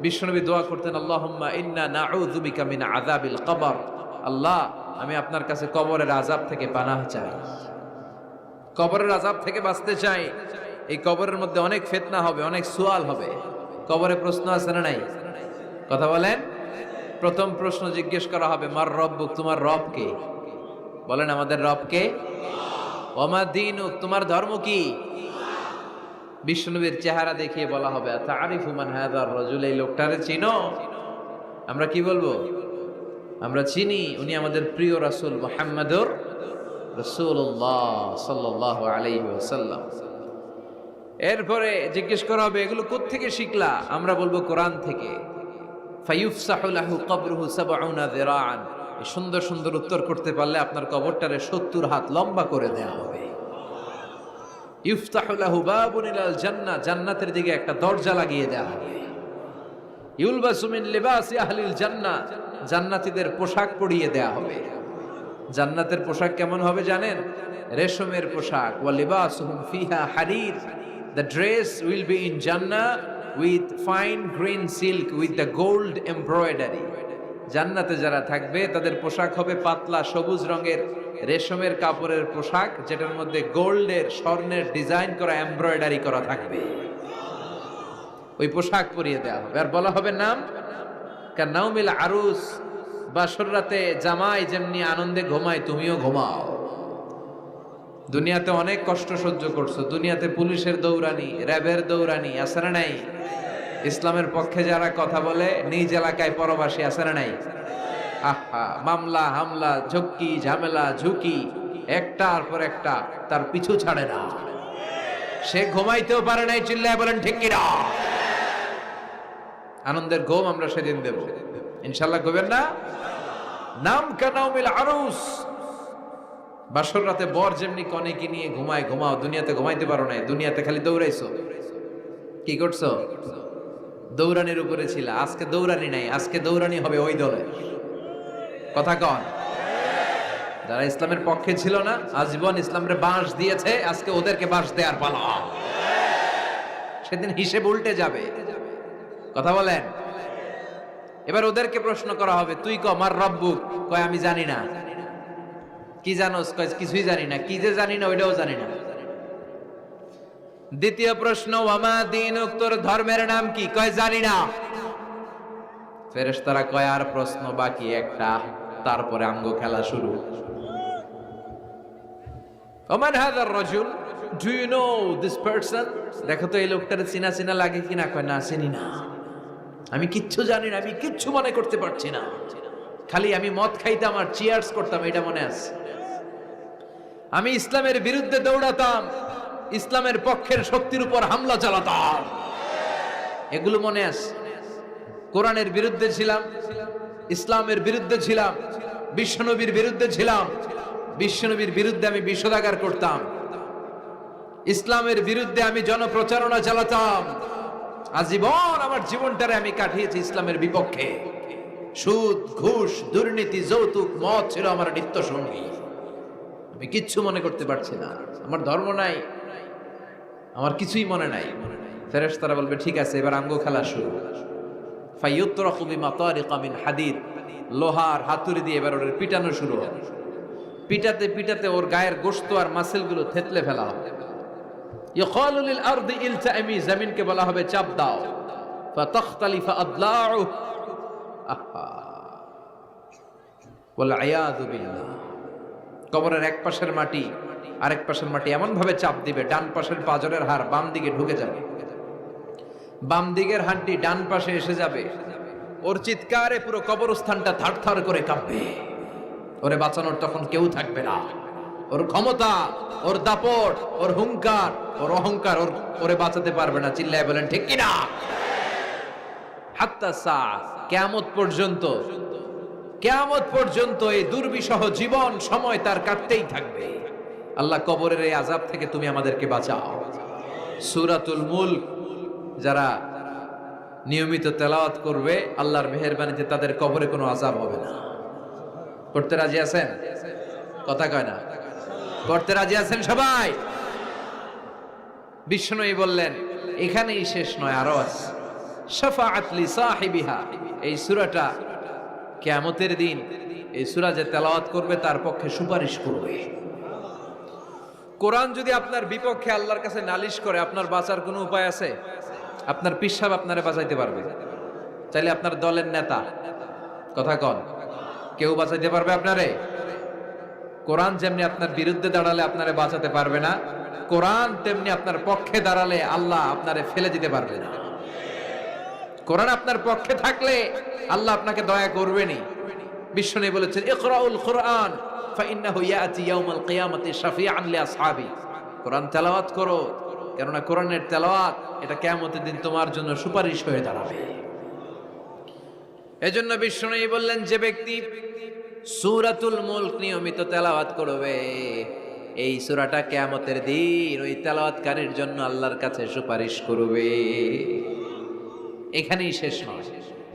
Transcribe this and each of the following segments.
বিশ্বনবী দোয়া করতেন, আল্লাহুম্মা ইন্না নাউযু বিকা মিন আযাবিল কবর। আল্লাহ, আমি আপনার কাছে কবরের আযাব থেকে পানাহ চাই, কবরের আযাব থেকে বাঁচতে চাই। এই কবরের মধ্যে অনেক ফিতনা হবে, অনেক সুয়াল হবে। কবরে প্রশ্ন আছে না নাই? কথা বলেন। প্রথম প্রশ্ন জিজ্ঞেস করা হবে, মার রব্বুক, তোমার রব কে? বলেন, আমাদের রব কে? ওমা দীনুক, তোমার ধর্ম কি? বিশ্বনবীর চেহারা দেখিয়ে বলা হবে, তারিফু মান হাযার রাজুল, এই লোকটারে চিনো? আমরা কি বলবো? আমরা চিনি, উনি আমাদের প্রিয় রাসূল মুহাম্মদুর রাসূলুল্লাহ সাল্লাল্লাহু আলাইহি ওয়াসাল্লাম। এরপরে জিজ্ঞেস করা হবে, এগুলো কোত্থেকে শিখলা? আমরা বলবো, কোরআন থেকে। ফায়ুফসাহু লাহু কবরুহু ৭০ যিরাআন। এই সুন্দর সুন্দর উত্তর করতে পারলে আপনার কবরটারে ৭০ হাত লম্বা করে দেয়া হবে। ইফতাহু লাহু বাবুন ইলাল জান্নাহ, জান্নাতের দিকে একটা দরজা লাগিয়ে দেয়া হবে। ইউলবাসু মিন লিবাসি আহলিল জান্নাহ, জান্নাতীদের পোশাক পরিয়ে দেয়া হবে। জান্নাতের পোশাক কেমন হবে জানেন? রেশমের পোশাক। ওয়া লিবাসুহুম ফিহা হারির, the dress will be in Jannah with fine green silk with the gold embroidery. জান্নাতে যারা থাকবে তাদের পোশাক হবে পাতলা সবুজ রঙের রেশমের কাপড়ের পোশাক, যেটার মধ্যে গোল্ডের, স্বর্ণের ডিজাইন করা, এমব্রয়ডারি করা থাকবে। ওই পোশাক পরিয়ে দেওয়া হবে। আর বলা হবে নাম কান্নাউমিল আরুস, বাসর রাতে জামাই যেমনি আনন্দে ঘুমায় তুমিও ঘুমাও। দুনিয়াতে অনেক কষ্ট সহ্য করছো, দুনিয়াতে পুলিশের দৌড়ানি, র্যাবের দৌড়ানি, আছে না নাই? ইসলামের পক্ষে যারা কথা বলে নিজ এলাকায় পরবাসী, আছে না নাই? আহা, মামলা হামলা, ঝক্কি ঝামেলা ঝুঁকি, একটার পর একটা, তার পিছু ছাড়ে না। সে ঘুমাইতেও পারে নাই, চিল্লায় বলেন ঠিক কিনা? আনন্দের ঘুম আমরা সেদিন দেব ইনশাআল্লাহ, ঘুমেন না? নাম কানাউমিল আরুস, বাসর রাতে বর যেমনি কনেকে নিয়ে ঘুমায় ঘুমাও। দুনিয়াতে ঘুমাইতে পারো নাই, দুনিয়াতে খালি দৌড়াইছো। কি করছো? দৌড়ানির উপরে ছিল। আজকে দৌড়ানি নাই, আজকে দৌড়ানি হবে ওই দলের। কথা কন। যারা ইসলামের পক্ষে ছিল না, আজীবন ইসলামের বাঁশ দিয়েছে, আজকে ওদেরকে বাঁশ দেওয়ার পালা। সেদিন হিসেব উল্টে যাবে। কথা বলেন। এবার ওদেরকে প্রশ্ন করা হবে, তুই ক মার রব্বুক, কয় আমি জানি না। কি জানোস? কয় কিছুই জানি না। কি যে জানি না ওইটাও জানি না। দ্বিতীয় প্রশ্ন, ওয়ামা দীনুক, তোর ধর্মের নাম কি? কয় জানি না। ফেরেশতারা কয় আর প্রশ্ন বাকি একটা, তারপরে আঙ্গ খেলা শুরু। ওমান হাযার রাজুল, do you know this person? দেখো তো এই লোকটারে চিনা চিনা লাগে কিনা। কয় না, চিনি না, আমি কিচ্ছু জানি না, আমি কিচ্ছু মনে করতে পারছি না। খালি আমি মদ খাইতাম আর চিয়ার্স করতাম, এটা মনে আছে। আমি ইসলামের বিরুদ্ধে দৌড়াতাম, ইসলামের পক্ষের শক্তির উপর হামলা চালাতাম, এগুলো মনে আছে। কোরআনের বিরুদ্ধে ছিলাম, ইসলামের বিরুদ্ধে ছিলাম, বিশ্বনবীর বিরুদ্ধে ছিলাম। বিশ্বনবীর বিরুদ্ধে আমি বিষোদাগার করতাম, ইসলামের বিরুদ্ধে আমি জনপ্রচারণা চালাতাম। আজীবন আমার জীবনটারে আমি কাটিয়েছি ইসলামের বিপক্ষে। সুদ, ঘুষ, দুর্নীতি, যৌতুক, মদ ছিল আমার নিত্য সঙ্গী। আমি কিচ্ছু মনে করতে পারছি না, আমার ধর্ম নাই, আমার কিছুই মনে নাই। ফেরেশতারা বলবে ঠিক আছে, এবার আঙ্গ খেলা শুরু। ফায়ুতরাকু বিমাতারিকা মিন হাদিদ, লোহার হাতুড়ি দিয়ে এবার ওর পিটানো শুরু হবে। পিটাতে পিটাতে ওর গায়ের গোশত আর মাসেলগুলো থেতলে ফেলা হবে। ইয়কালু লিল আরদি ইলতাইমি, জমিনকে বলা হবে চাপ দাও। ফাতাখতালিফা আদলাউ, আহা ওয়াল আয়াযু বিল্লাহ। কবরের এক পাশের মাটি আরেক পাশের মাটি এমন ভাবে চাপ দিবে, ডান পাশের পাঁজরের হাড় বাম দিকে ঢুকে যাবে, বাম দিকের হাড়টি ডান পাশে এসে যাবে। ওর চিৎকারে পুরো কবরস্থানটা থারথার করে কাঁপবে। ওরে বাঁচানোর তখন কেউ থাকবে না। ওর ক্ষমতা, ওর দাপট, ওর হুঙ্কার, ওর অহংকার ওরে বাঁচাতে পারবে না। চিল্লায় বলেন ঠিক কিনা? হাত্তা সা, কিয়ামত পর্যন্ত, কিয়ামত পর্যন্ত এই দুর্বিষহ জীবন সময় তার কাটতেই থাকবে। আল্লাহ, কবরের এই আযাব থেকে তুমি আমাদেরকে বাঁচাও। সূরাতুল মুলক যারা নিয়মিত তেলাওয়াত করবে, আল্লাহর মেহেরবানিতে তাদের কবরে কোনো আযাব হবে না। করতে রাজি আছেন? কথা কয় না। করতে রাজি আছেন সবাই? বিশ্বনবী বললেন এখানেই শেষ নয়, আরো আছে। শাফাআত লি সাহিবিহা, এই সূরাটা কিয়ামতের দিন এই সূরা যে তেলাওয়াত করবে তার পক্ষে সুপারিশ করবে। কোরআন যদি আপনার বিপক্ষে আল্লাহর কাছে নালিশ করে, আপনার বাঁচার কোনো উপায় আছে? আপনার পীর সাহেব আপনারে বাঁচাইতে পারবে? চাইলে আপনার দলের নেতা, কথা কন, কেউ বাঁচাইতে পারবে আপনারে? কোরআন যেমনি আপনার বিরুদ্ধে দাঁড়ালে আপনারে বাঁচাতে পারবে না, কোরআন তেমনি আপনার পক্ষে দাঁড়ালে আল্লাহ আপনারে ফেলে দিতে পারবে না। কোরআন আপনার পক্ষে থাকলে আল্লাহ আপনাকে দয়া করবেনই। বিশ্বনবী বলেছেন, ইকরাউল কোরআন ফাইন্নাহু ইয়াতি ইয়াউমাল কিয়ামাতি শাফিআন লিআসহাবি। কোরআন তেলাওয়াত করো, কেননা কোরআনের তেলাওয়াত এটা কিয়ামতের দিন তোমার জন্য সুপারিশ হয়ে দাঁড়াবে। এজন্য বিশ্বনবী বললেন, যে ব্যক্তি সূরাতুল মুলক নিয়মিত তেলাওয়াত করবে, এই সূরাটা কিয়ামতের দিন ওই তেলাওয়াতকারীর জন্য আল্লাহর কাছে সুপারিশ করবে। এখানেই শেষ নয়,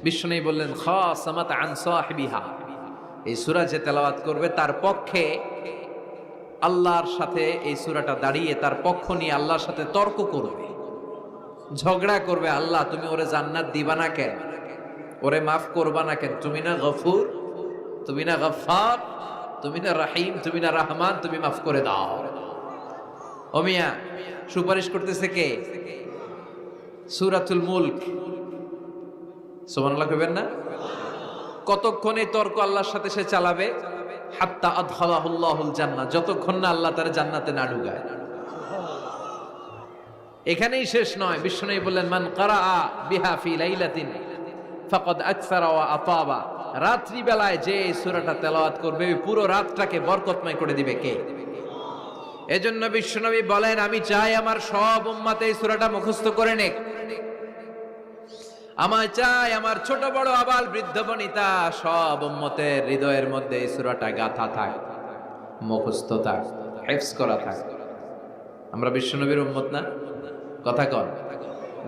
বিশ্বনবী বললেন, খাসামাত আন সাহিবিহা, এই সূরা যে তেলাওয়াত করবে তার পক্ষে আল্লাহর সাথে এই সূরাটা দাঁড়িয়ে তার পক্ষ নিয়ে আল্লাহর সাথে তর্ক করবে, ঝগড়া করবে। আল্লাহ তুমি ওরে জান্নাত দিবা না কেন? ওরে মাফ করবা না কেন? তুমি না গফুর, তুমি না গফফার, তুমি না রাহিম, তুমি না রহমান, তুমি মাফ করে দাও। ও মিয়া, সুপারিশ করতেছে কে? সূরাতুল মুলক। সুবহানাল্লাহ কইবেন না? কতক্ষণ এই তর্ক আল্লাহর সাথে সে চালাবে? হাত্তা আদখালাহুল্লাহুল জান্নাহ, যতক্ষণ না আল্লাহ তার জান্নাতে না ঢুকায়। এখানেই শেষ নয়, বিশ্বনবী বললেন, মান কারাআ বিহা ফি লাইলাতিন ফাকাদ আকসারা ওয়া আতাবা, রাত্রি বেলায় যে এই সূরাটা তেলাওয়াত করবে পুরো রাতটাকে বরকতময় করে দিবে কে? এজন্য বিশ্বনবী বলেন, আমি চাই আমার সব উম্মত এই সূরাটা মুখস্থ করে নেক। আমার চাই আমার ছোট বড় আবাল বৃদ্ধ বনিতা সব উম্মতের হৃদয়ের মধ্যে এই সূরাটা গাথা থাক, মুখস্থ থাক, হিফজ করা থাক। আমরা বিশ্বনবীর উম্মত না? কথা কন।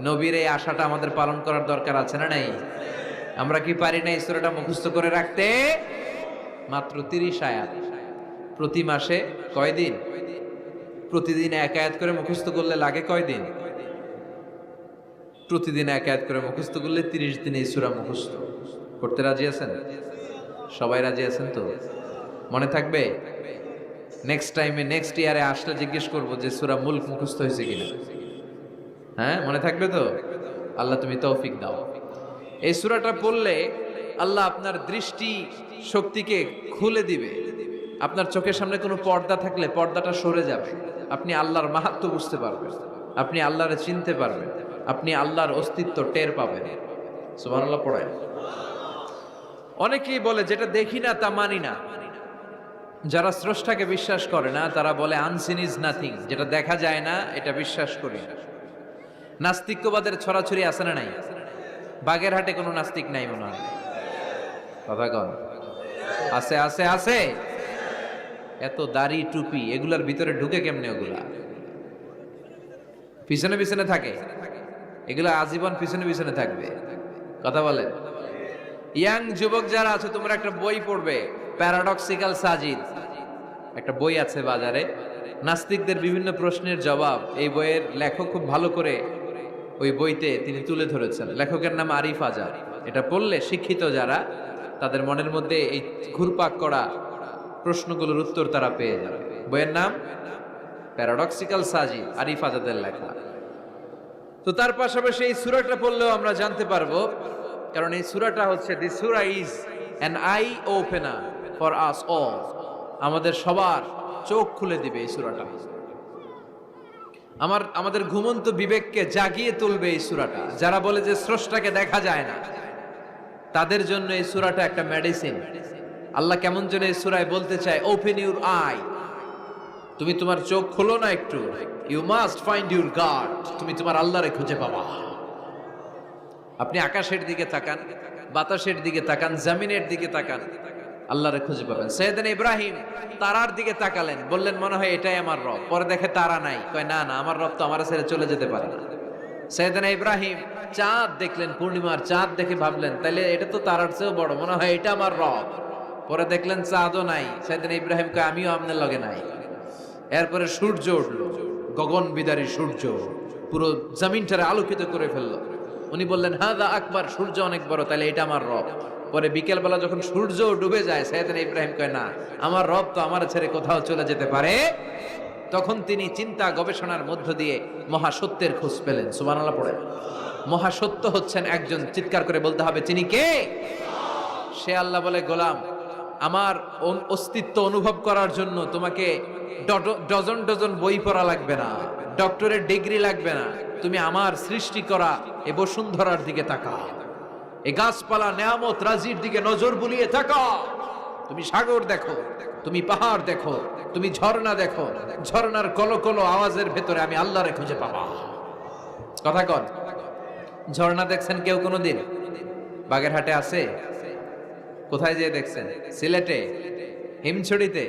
নবীর এই আশাটা আমাদের পালন করার দরকার আছে না নাই? আমরা কি পারি না এই সূরাটা মুখস্থ করে রাখতে? মাত্র 30 আয়াত, প্রতি মাসে কয়দিন? প্রতিদিন এক আয়াত করে মুখস্থ করলে লাগে কয়দিন? প্রতিদিন এক আয়াত করে মুখস্থ করলে 30 দিনে এই সূরা মুখস্থ করতে রাজি আছেন? সবাই রাজি আছেন তো? মনে থাকবে? নেক্সট টাইমে নেক্সট ইয়ারে আসলে জিজ্ঞেস করবো যে সূরা মুলক মুখস্থ হয়েছে কিনা। হ্যাঁ, মনে থাকবে তো? আল্লাহ তুমি তৌফিক দাও। এই সূরাটা পড়লে আল্লাহ আপনার দৃষ্টি শক্তিকে খুলে দিবে। আপনার চোখের সামনে কোনো পর্দা থাকলে পর্দাটা সরে যাবে। আপনি আল্লাহর মাহাত্ম্য বুঝতে পারবেন, আপনি আল্লাহরে চিনতে পারবেন, আপনি আল্লাহর অস্তিত্ব টের পাবেন। সুবহানাল্লাহ পড়েন। অনেকেই বলে যেটা দেখি না তা মানি না। যারা স্রষ্টাকে বিশ্বাস করে না তারা বলে আনসিন ইজ নাথিং, যেটা দেখা যায় না এটা বিশ্বাস করি না। নাস্তিক্যবাদের ছড়াছড়ি আছে না নাই? বাগেরহাটে কোনো নাস্তিক নাই মনে হয়, কথা কন। আছে আছে আছে। এত দাড়ি টুপি এগুলার ভিতরে ঢুকে কেমনে? ওগুলা পিছনে পিছনে থাকে, এগুলা আজীবন পিছনে পিছনে থাকবে। কথা বলেন। ইয়াং যুবক যারা আছে তোমরা একটা বই পড়বে, প্যারাডক্সিক্যাল সাজিদ, একটা বই আছে বাজারে, নাস্তিকদের বিভিন্ন প্রশ্নের জবাব। এই বইয়ের লেখক খুব ভালো করে ওই বইতে তিনি তুলে ধরেছেন। লেখকের নাম আরিফ আজাদ। এটা পড়লে শিক্ষিত যারা তাদের মনের মধ্যে এই ঘুরপাক করা প্রশ্নগুলোর উত্তর তারা পেয়ে যাবে। বইয়ের নাম প্যারাডক্সিক্যাল সাজিদ, আরিফ আজাদের লেখা। তো তার পাশাপাশি এই সূরাটা পড়লেও আমরা জানতে পারবো, কারণ এই সূরাটা হচ্ছে the surah is an eye opener for us all, আমাদের সবার চোখ খুলে দিবে এই সূরাটা। আমাদের ঘুমন্ত বিবেককে জাগিয়ে তুলবে এই সূরাটা। যারা বলে যে স্রষ্টাকে দেখা যায় না তাদের জন্য এই সূরাটা একটা মেডিসিন। আল্লাহ কেমন যেন এই সূরায় বলতে চায়, ওপেন ইউর আই, তুমি তোমার চোখ খোলো না একটু, you must find your God, তুমি তোমার আল্লাহরে খুঁজে পাবা। আপনি আকাশের দিকে তাকান, বাতাসের দিকে তাকান, জমিনের দিকে তাকান, আল্লাহরে খুঁজে পাবেন। সাইয়েদনা ইব্রাহিম তারার দিকে তাকালেন, বললেন মনে হয় এটাই আমার রব। পরে দেখে তারা নাই, কয় না না, আমার রব তো আমার ছেড়ে চলে যেতে পারে না। সাইয়েদনা ইব্রাহিম চাঁদ দেখলেন, পূর্ণিমার চাঁদ দেখে ভাবলেন তাহলে এটা তো তারার চেয়েও বড়, মনে হয় এটা আমার রব। পরে দেখলেন চাঁদও নাই। সাইয়েদনা ইব্রাহিম কয় আমিও আপনার লগে নাই। এরপরে সূর্য উঠলো, গগন বিদারী সূর্য পুরো জমিনটারে আলোকিত করে ফেললো। উনি বললেন হাদা আকবার, সূর্য অনেক বড়, তাহলে এটা আমার রব। পরে বিকেলবেলা যখন সূর্য ডুবে যায়, সাইয়েদনা ইব্রাহিম কয় না, আমার রব তো আমার ছেড়ে কোথাও চলে যেতে পারে। তখন তিনি চিন্তা গবেষণার মধ্য দিয়ে মহাসত্যের খোঁজ পেলেন। সুবহানাল্লাহ পড়েন। মহাসত্য হচ্ছেন একজন, চিৎকার করে বলতে হবে তিনি কে? সে আল্লাহ বলে, গোলাম, আমার অস্তিত্ব অনুভব করার জন্য তোমাকে ডজন ডজন বই পড়া লাগবে না, ডক্টরের ডিগ্রি লাগবে না। তুমি আমার সৃষ্টি করা এ বসুন্ধরার দিকে তাকাও, এই গাছপালা নেয়ামত রাজির দিকে নজর বুলিয়ে তাকাও। তুমি সাগর দেখো, তুমি পাহাড় দেখো, তুমি ঝর্ণা দেখো, ঝর্ণার কলকলো আওয়াজের ভেতরে আমি আল্লাহরে খুঁজে পাবা। কথা কন, ঝর্ণা দেখছেন কেউ কোনোদিন? বাগেরহাটে আছে? কোথায় যেয়ে দেখছেন? সিলেটে, হিমছড়িতে?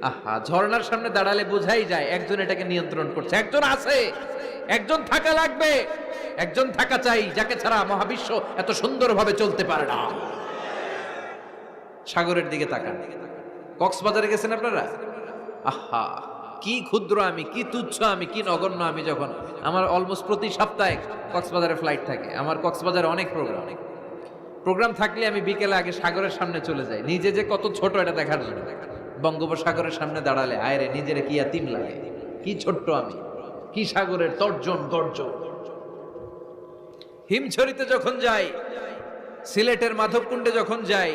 আহা, ঝর্ণার সামনে দাঁড়ালে বোঝাই যায় একজন এটাকে নিয়ন্ত্রণ করছে। একজন আছে, একজন থাকা লাগবে, একজন থাকা চাই, যাকে ছাড়া মহাবিশ্ব এত সুন্দরভাবে চলতে পারে না। সাগরের দিকে তাকান। কক্সবাজারে গেছেন আপনারা? আহা, কি ক্ষুদ্র আমি, কি তুচ্ছ আমি, কি নগণ্য আমি। যখন আমার অলমোস্ট প্রতি সপ্তাহে কক্সবাজারে ফ্লাইট থাকে, আমার কক্সবাজারে অনেক প্রোগ্রাম থাকলে আমি বিকেলে আগে সাগরের সামনে চলে যাই, নিজে যে কত ছোট এটা দেখার জন্য। বঙ্গোপসাগরের সামনে দাঁড়ালে আয়রে নিজের কি ইয়াতিম লাগে, কি ছোট্ট আমি, কি সাগরের তর্জন গর্জন। হিমছড়িতে যখন যাই, সিলেটের মাধবকুণ্ডে যখন যাই,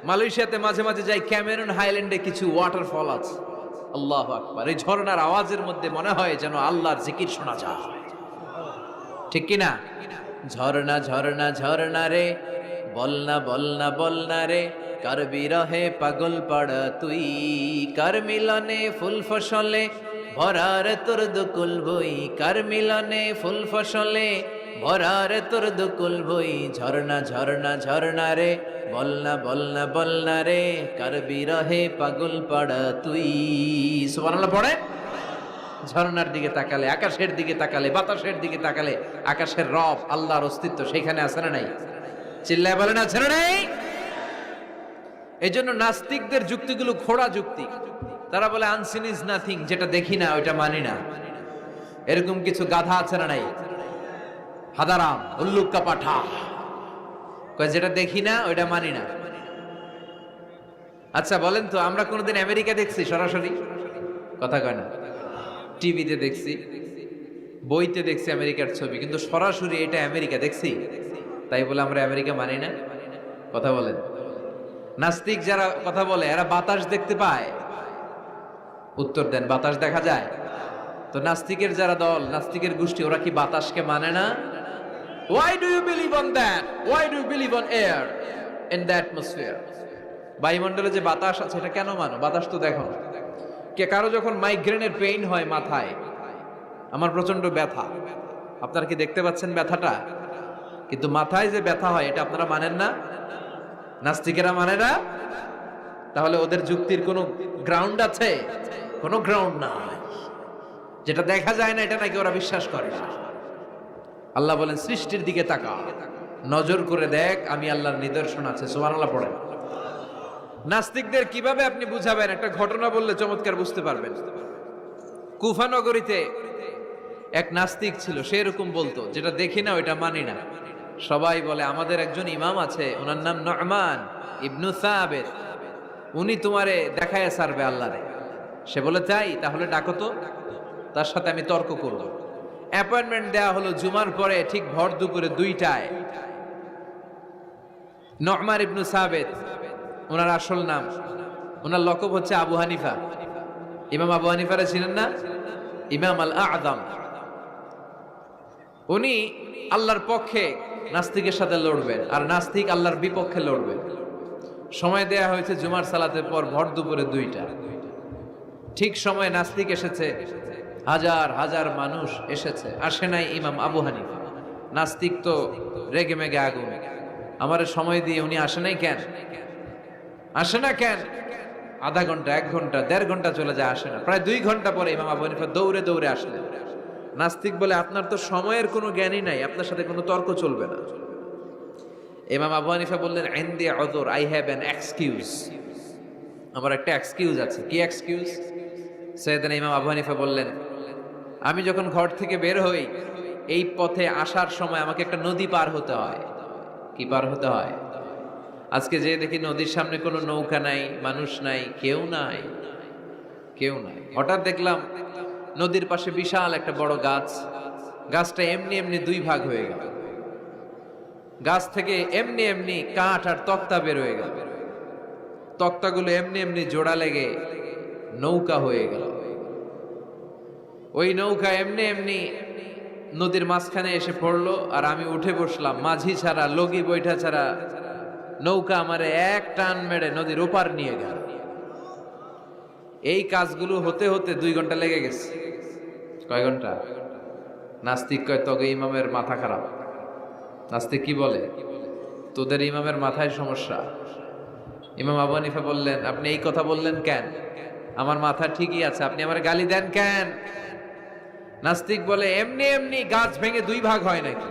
মালয়েশিয়াতে মাঝে মাঝে যাই, ক্যামেরন হাইল্যান্ডে কিছু ওয়াটারফল আছে। আল্লাহু আকবার, এই ঝর্ণার আওয়াজের মধ্যে মনে হয় যেন আল্লাহর জিকির শোনা যায়, ঠিক কিনা? ঝর্ণা ঝর্ণা ঝর্ণা রে, বলনা বলনা বলনা রে, কার বিরহে পাগল পাড়া তুই, কার মিলনে ফুল ফসলে ভরার তোর দুকুল বই, কার মিলনে ফুল ফসলে ভরার তোর দুকুল বই। ঝর্ণা ঝর্ণা ঝর্ণা রে, বলনা বলনা বলনা রে, কার বিরহে পাগল পাড়া তুই। সুবহানাল্লাহ পড়ে। ঝর্ণার দিকে তাকালে, আকাশের দিকে তাকালে, বাতাসের দিকে তাকালে আকাশের রব আল্লাহর অস্তিত্ব সেখানে আছে না নাই? চিল্লায় বলেন আছে না নাই? এই জন্য নাস্তিকদের যুক্তিগুলো খোড়া যুক্তি। তারা বলে আনসিন ইজ নাথিং, যেটা দেখি না ওইটা মানি না। এরকম কিছু গাধা আছে না নাই? হাদারাম, উল্লুক্কা পাঠা, কয় যেটা দেখি না ওইটা মানি না। আচ্ছা বলেন তো, আমরা কোনোদিন আমেরিকা দেখছি সরাসরি? কথা কয় না। টিভিতে দেখছি, বইতে দেখছি আমেরিকার ছবি, কিন্তু সরাসরি এটা আমেরিকা দেখছি? তাই বলে আমরা আমেরিকা মানি না? কথা বলেন। নাস্তিক যারা কথা বলে এরা বাতাস দেখতে পায়? উত্তর দেন, বাতাস দেখা যায়? তো নাস্তিকের যারা দল, নাস্তিকের গোষ্ঠী, ওরা কি বাতাসকে মানে না? Why do you believe on that? Why do you believe on air in the atmosphere? বায়ুমণ্ডলে যে বাতাস আছে এটা কেন মানো? বাতাস তো দেখো না। কে কারো যখন মাইগ্রেনের পেইন হয় মাথায়, আমার প্রচন্ড ব্যথা, আপনারা কি দেখতে পাচ্ছেন ব্যথাটা? কিন্তু মাথায় যে ব্যথা হয় এটা আপনারা মানেন না, নাস্তিকেরা মানে না। তাহলে ওদের যুক্তির কোনো গ্রাউন্ড আছে? কোনো গ্রাউন্ড নাই। যেটা দেখা যায় না এটা নাকি ওরা বিশ্বাস করে না। আল্লাহ বলেন সৃষ্টির দিকে তাকা, নজর করে দেখ, আমি আল্লাহর নিদর্শন আছে। সুবহানাল্লাহ পড়েন। নাস্তিকদের কিভাবে আপনি বুঝাবেন? একটা ঘটনা বললে চমৎকার বুঝতে পারবেন। কুফা নগরীতে এক নাস্তিক ছিল, সে এরকম বলতো, যেটা দেখি না ওইটা মানি না। সবাই বলে আমাদের একজন ইমাম আছে, ওনার নাম নু'মান ইবনু সাবিত, উনি তোমারে দেখায় ছাড়বে আল্লাহরে। সে বলে তাই, তাহলে ডাকো তো, তার সাথে আমি তর্ক করব। অ্যাপয়েন্টমেন্ট দেয়া হলো জুমার পরে ঠিক ভর দুপুরে 2টায়। নু'মান ইবনু সাবিত ওনার আসল নাম, ওনার লকব হচ্ছে আবু হানিফা। ইমাম আবু হানিফারে ছিলেন না? ইমাম আল আযম। উনি আল্লাহর পক্ষে নাস্তিকের সাথে লড়বেন, আর নাস্তিক আল্লাহর বিপক্ষে লড়বেন। সময় দেয়া হয়েছে জুমার সালাতের পর ভর দুপুরে 2টা। ঠিক সময় নাস্তিক এসেছে, হাজার হাজার মানুষ এসেছে, আসে নাই ইমাম আবু হানিফা। নাস্তিক তো রেগে মেগে আগুন, আমার সময় দিয়ে উনি আসে নাই কেন? আসে না কেন? আধা ঘন্টা, 1 ঘন্টা, 1.5 ঘন্টা চলে যায়, আসে না। প্রায় 2 ঘন্টা পরে ইমাম আবু হানিফা দৌড়ে দৌড়ে আসলেন। নাস্তিক বলে আপনার তো সময়ের কোনো জ্ঞানই নাই, আপনার সাথে কোনো তর্ক চলবে না। ইমাম আবু হানিফা বললেন ইনদি উযর, আই হ্যাভ অ্যান এক্সকিউজ, আমার একটা এক্সকিউজ আছে। কি এক্সকিউজ? সাইয়েদনা ইমাম আবু হানিফা বললেন, আমি যখন ঘর থেকে বের হই এই পথে আসার সময় আমাকে একটা নদী পার হতে হয়। কি পার হতে হয়? আজকে যে দেখি নদীর সামনে কোনো নৌকা নাই, মানুষ নাই, কেউ নাই, কেউ নাই। হঠাৎ দেখলাম নদীর পাশে বিশাল একটা বড় গাছ। গাছটা এমনি এমনি দুই ভাগ হয়ে গেল। গাছ থেকে এমনি এমনি কাঠ আর তক্তা বের হয়ে গেল। তক্তাগুলো এমনি এমনি জোড়া লেগে নৌকা হয়ে গেল। ওই নৌকা এমনি এমনি নদীর মাঝখানে এসে পড়লো, আর আমি উঠে বসলাম। মাঝি ছাড়া, লগি বৈঠা ছাড়া নৌকা আমারে এক টান মেরে নদীর ওপার নিয়ে গেল। এই কাজগুলো হতে হতে 2 ঘন্টা লেগে গেছে। কয় ঘন্টা? নাস্তিক কয় তবে ইমামের মাথা খারাপ। নাস্তিক কি বলে? তোদের ইমামের মাথায় সমস্যা। ইমাম আবু হানিফা বললেন, আপনি এই কথা বললেন কেন? আমার মাথা ঠিকই আছে, আপনি আমার গালি দেন কেন? নাস্তিক বলে, এমনি এমনি গাছ ভেঙে 2 ভাগ হয় নাকি?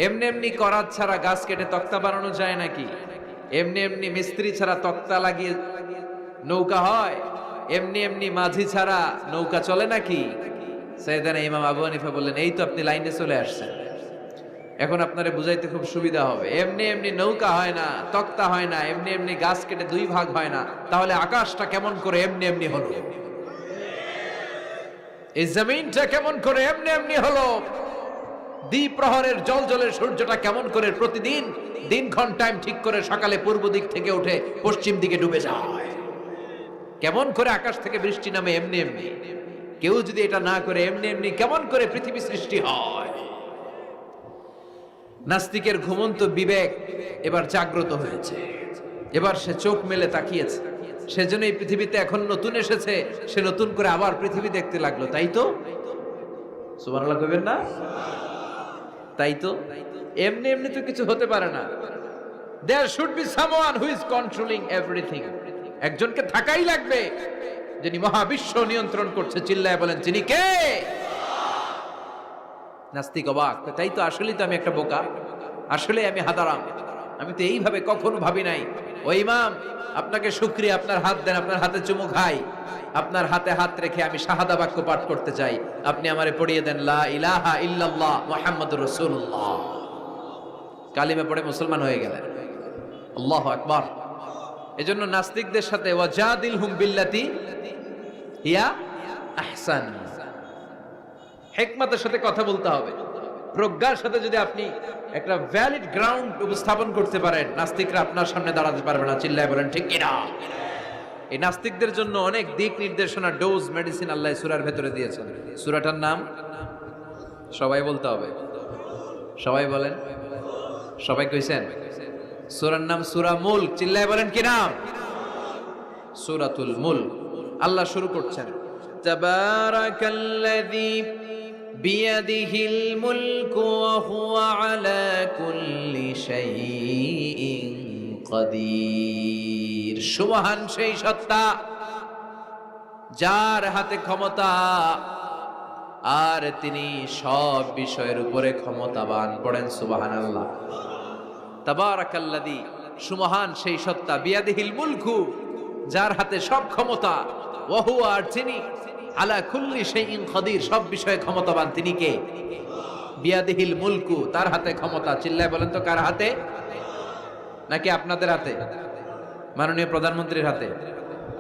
এমনি এমনি করাত ছাড়া গাছ কেটে তক্তা বানানো যায় নাকি? এমনি এমনি মিস্ত্রি ছাড়া তক্তা লাগিয়ে নৌকা হয়? এমনি এমনি মাঝি ছাড়া নৌকা চলে নাকি? সাইয়েদানা ইমাম আবু হানিফা বললেন, এই তো আপনি লাইনে চলে আসছেন, এখন আপনারে বুঝাইতে খুব সুবিধা হবে। এমনি এমনি নৌকা হয় না, তক্তা হয় না, এমনি এমনি গাছ কেটে 2 ভাগ হয় না, তাহলে আকাশটা কেমন করে এমনি এমনি হলো? এই জমিনটা কেমন করে এমনি এমনি হলো? দ্বিপ্রহরের জলজলের সূর্যটা কেমন করে প্রতিদিন দিনক্ষণ টাইম ঠিক করে সকালে পূর্ব দিক থেকে উঠে পশ্চিম দিকে ডুবে যায়? কেমন করে আকাশ থেকে বৃষ্টি নামে এমনি এমনি? কেউ যদি এটা না করে এমনি এমনি কেমন করে পৃথিবী সৃষ্টি হয়? নাস্তিকের ঘুমন্ত বিবেক এবার জাগ্রত হয়েছে। এবার সে চোখ মেলে তাকিয়েছে। সেজন্য এই পৃথিবীতে এখন নতুন এসেছে, সে নতুন করে আবার পৃথিবী দেখতে লাগলো। তাই তো? সুবহানাল্লাহ কইবেন না? তাই তো? এমনি এমনি তো কিছু হতে পারে না। There should be someone who is controlling everything. একজনকে থাকাই লাগবে যিনি মহাবিশ্ব নিয়ন্ত্রণ করছে। চিল্লায় বলেন, যিনি কে? নাস্তিক অবাক। তাই তো, আসলেই তো আমি একটা বোকা, আসলে আমি হাদারাম, আমি তো এইভাবে কখনো ভাবি নাই। ও ইমাম, আপনাকে শুকরিয়া, আপনার হাত দেন, আপনার হাতে চুমু খাই। আপনার হাতে হাত রেখে আমি শাহাদা বাক্য পাঠ করতে চাই, আপনি আমারে পড়িয়ে দেন লা ইলাহা ইল্লাল্লাহ মুহাম্মাদুর রাসূলুল্লাহ। কালিমা পড়ে মুসলমান হয়ে গেলেন। আল্লাহু আকবার। এজন্য নাস্তিকদের সাথে ওয়াজাদিলহুম বিল্লাতি হিয়া আহসান, হিকমতের সাথে কথা বলতে হবে। প্রজ্ঞার সাথে যদি আপনি একটা ভ্যালিড গ্রাউন্ড উপস্থাপন করতে পারেন, নাস্তিকরা আপনার সামনে দাঁড়াতে পারবে না। চিল্লায় বলেন ঠিক কিনা? এই নাস্তিকদের জন্য অনেক দিক নির্দেশনা, ডোজ, মেডিসিন আল্লাহ সূরার ভেতরে দিয়েছেন। সূরাটার নাম সবাই বলতে হবে। সবাই বলেন। সবাই কইছেন? সূরার নাম সূরা মুলক। চিল্লায় বলেন কি নাম? সূরাতুল মুলক। আল্লাহ শুরু করছেন, তাবারাকাল্লাযী বিয়াদিহিল মুলকু ওয়া হুয়া আলা কুল্লি শাইইন কাদির। সুবহান সেই সত্তা যার হাতে ক্ষমতা, আর তিনি সব বিষয়ের উপরে ক্ষমতাবান। পড়েন সুবহানাল্লাহ। তাবারাকাল্লাযী, সুবহান সেই সত্তা, বিয়াদিহিল মুলকু, যার হাতে সব ক্ষমতা, ওয়া হুয়া, আর তিনি, আলা কুল্লি শাইইন কাদির, সব বিষয়ে ক্ষমতাবান। তিনি কে? বিয়াদিহিল মুলকু, তার হাতে ক্ষমতা। চিল্লায় বলেন তো কার হাতে? নাকি আপনাদের হাতে? মাননীয় প্রধানমন্ত্রীর হাতে?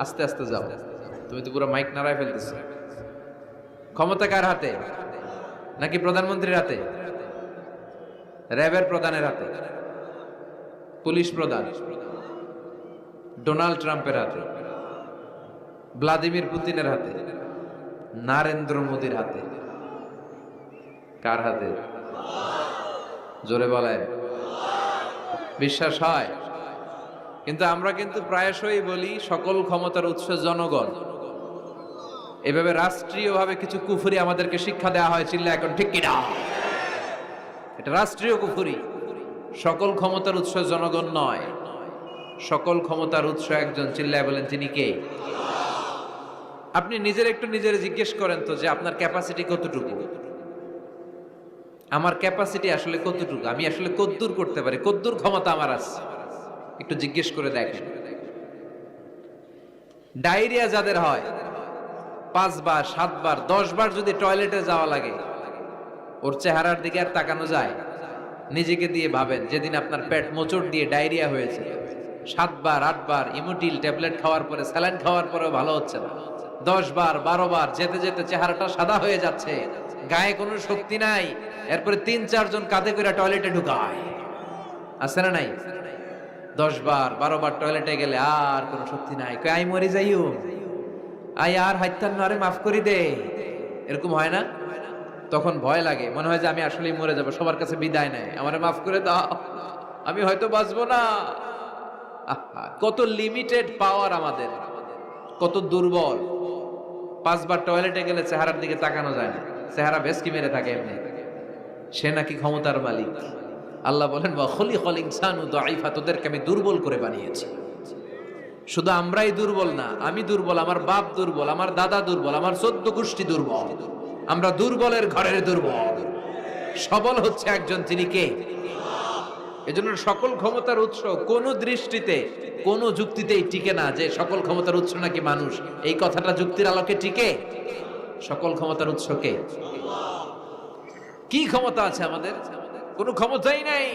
আস্তে আস্তে যাও, তুমি তো পুরো মাইক নাড়ায় ফেলতেছো। ক্ষমতা কার হাতে? নাকি প্রধানমন্ত্রীর হাতে? র্যাবের প্রধানের হাতে? পুলিশ প্রধান? ডোনাল্ড ট্রাম্পের হাতে? ভ্লাদিমির পুতিনের হাতে? নরেন্দ্র মোদির হাতে? কার হাতে? জোরে বলেন। বিশ্বাস হয়? কিন্তু আমরা কিন্তু প্রায়শই বলি সকল ক্ষমতার উৎস জনগণ। এভাবে রাষ্ট্রীয়ভাবে কিছু কুফরি আমাদেরকে শিক্ষা দেওয়া হয়। চিল্লা এখন ঠিক কিনা? এটা রাষ্ট্রীয় কুফরি। সকল ক্ষমতার উৎস জনগণ নয়, সকল ক্ষমতার উৎস একজন। চিল্লায় বলেন, তিনি কে? আপনি নিজের একটু নিজের জিজ্ঞেস করেন তো যে আপনার ক্যাপাসিটি কতটুকু? আমার ক্যাপাসিটি আসলে কতটুকু? আমি আসলে কদ্দূর করতে পারি? কদ্দূর ক্ষমতা আমার আছে? একটু জিজ্ঞেস করে দেখেন। ডায়রিয়া যাদের হয়, 5 বার 7 বার 10 বার যদি টয়লেটে যাওয়া লাগে, ওর চেহারার দিকে আর তাকানো যায়? নিজেকে দিয়ে ভাবেন, যেদিন আপনার পেট মোচড় দিয়ে ডায়রিয়া হয়েছে, 7 বার 8 বার ইমোটিল ট্যাবলেট খাওয়ার পরে, স্যালাইন খাওয়ার পরেও ভালো হচ্ছে না, 10 বার 12 বার যেতে যেতে চেহারাটা সাদা হয়ে যাচ্ছে, গায়ে কোনো শক্তি নাই, এরপরে 3-4 জন কাঁধে করে টয়লেটে ঢুকায়, আছে না নাই? 10 বার 12 বার টয়লেটে গেলে আর কোনো শক্তি নাই, কই আই মরে যাইও, আই আর হাইতান না, আরে মাফ করি দে, এরকম হয় না? তখন ভয় লাগে, মনে হয় যে আমি আসলেই মরে যাব, সবার কাছে বিদায় নেয়, আমারে মাফ করে দাও, আমি হয়তো বাঁচবো না। কত লিমিটেড পাওয়ার আমাদের, কত দুর্বল। 5 বার টয়লেটে গেলে চেহারার দিকে তাকানো যায় না, চেহারা ভেসকি মেরে থাকে এমনি। সে নাকি ক্ষমতার মালিক। আল্লাহ বলেন ওয়া খুলিকাল ইনসানু দাঈফা, তোদেরকে আমি দুর্বল করে বানিয়েছি। শুধু আমরাই দুর্বল না, আমি দুর্বল, আমার বাপ দুর্বল, আমার দাদা দুর্বল, আমার 14 গোষ্ঠী দুর্বল। আমরা দুর্বলের ঘরের দুর্বল। সবল হচ্ছে একজন, তিনি কে? এজন্য সকল ক্ষমতার উৎস কোন দৃষ্টিতে, কোন যুক্তিতেই টিকে না যে সকল ক্ষমতার উৎস নাকি মানুষ। এই কথাটা যুক্তির আলোকে টিকে? সকল ক্ষমতার উৎস কে? কি ক্ষমতা আছে আমাদের? কোনো ক্ষমতাই নাই।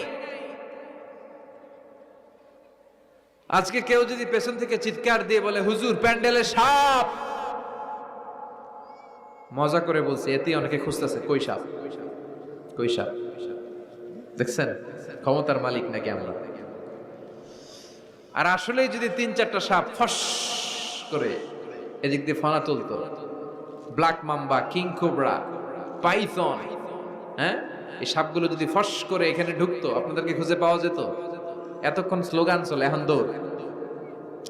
আজকে কেউ যদি পেছন থেকে চিৎকার দিয়ে বলে হুজুর প্যান্ডেলে সাপ, মজা করে বলছে, এতেই অনেকে খুঁজতেছে কই সাপ, কই সাপ। দেখছেন ক্ষমতার মালিক নাকি আমরা? আর আসলেই যদি 3-4টা সাপ ফস করে এদিক দিয়ে ফানা তুলতো, black mamba, king cobra, python, হ্যাঁ, এই সাপগুলো যদি ফস করে এখানে ঢুকতো, আপনাদেরকে খুঁজে পাওয়া যেত? এতক্ষণ স্লোগান চলে, এখন দৌড়,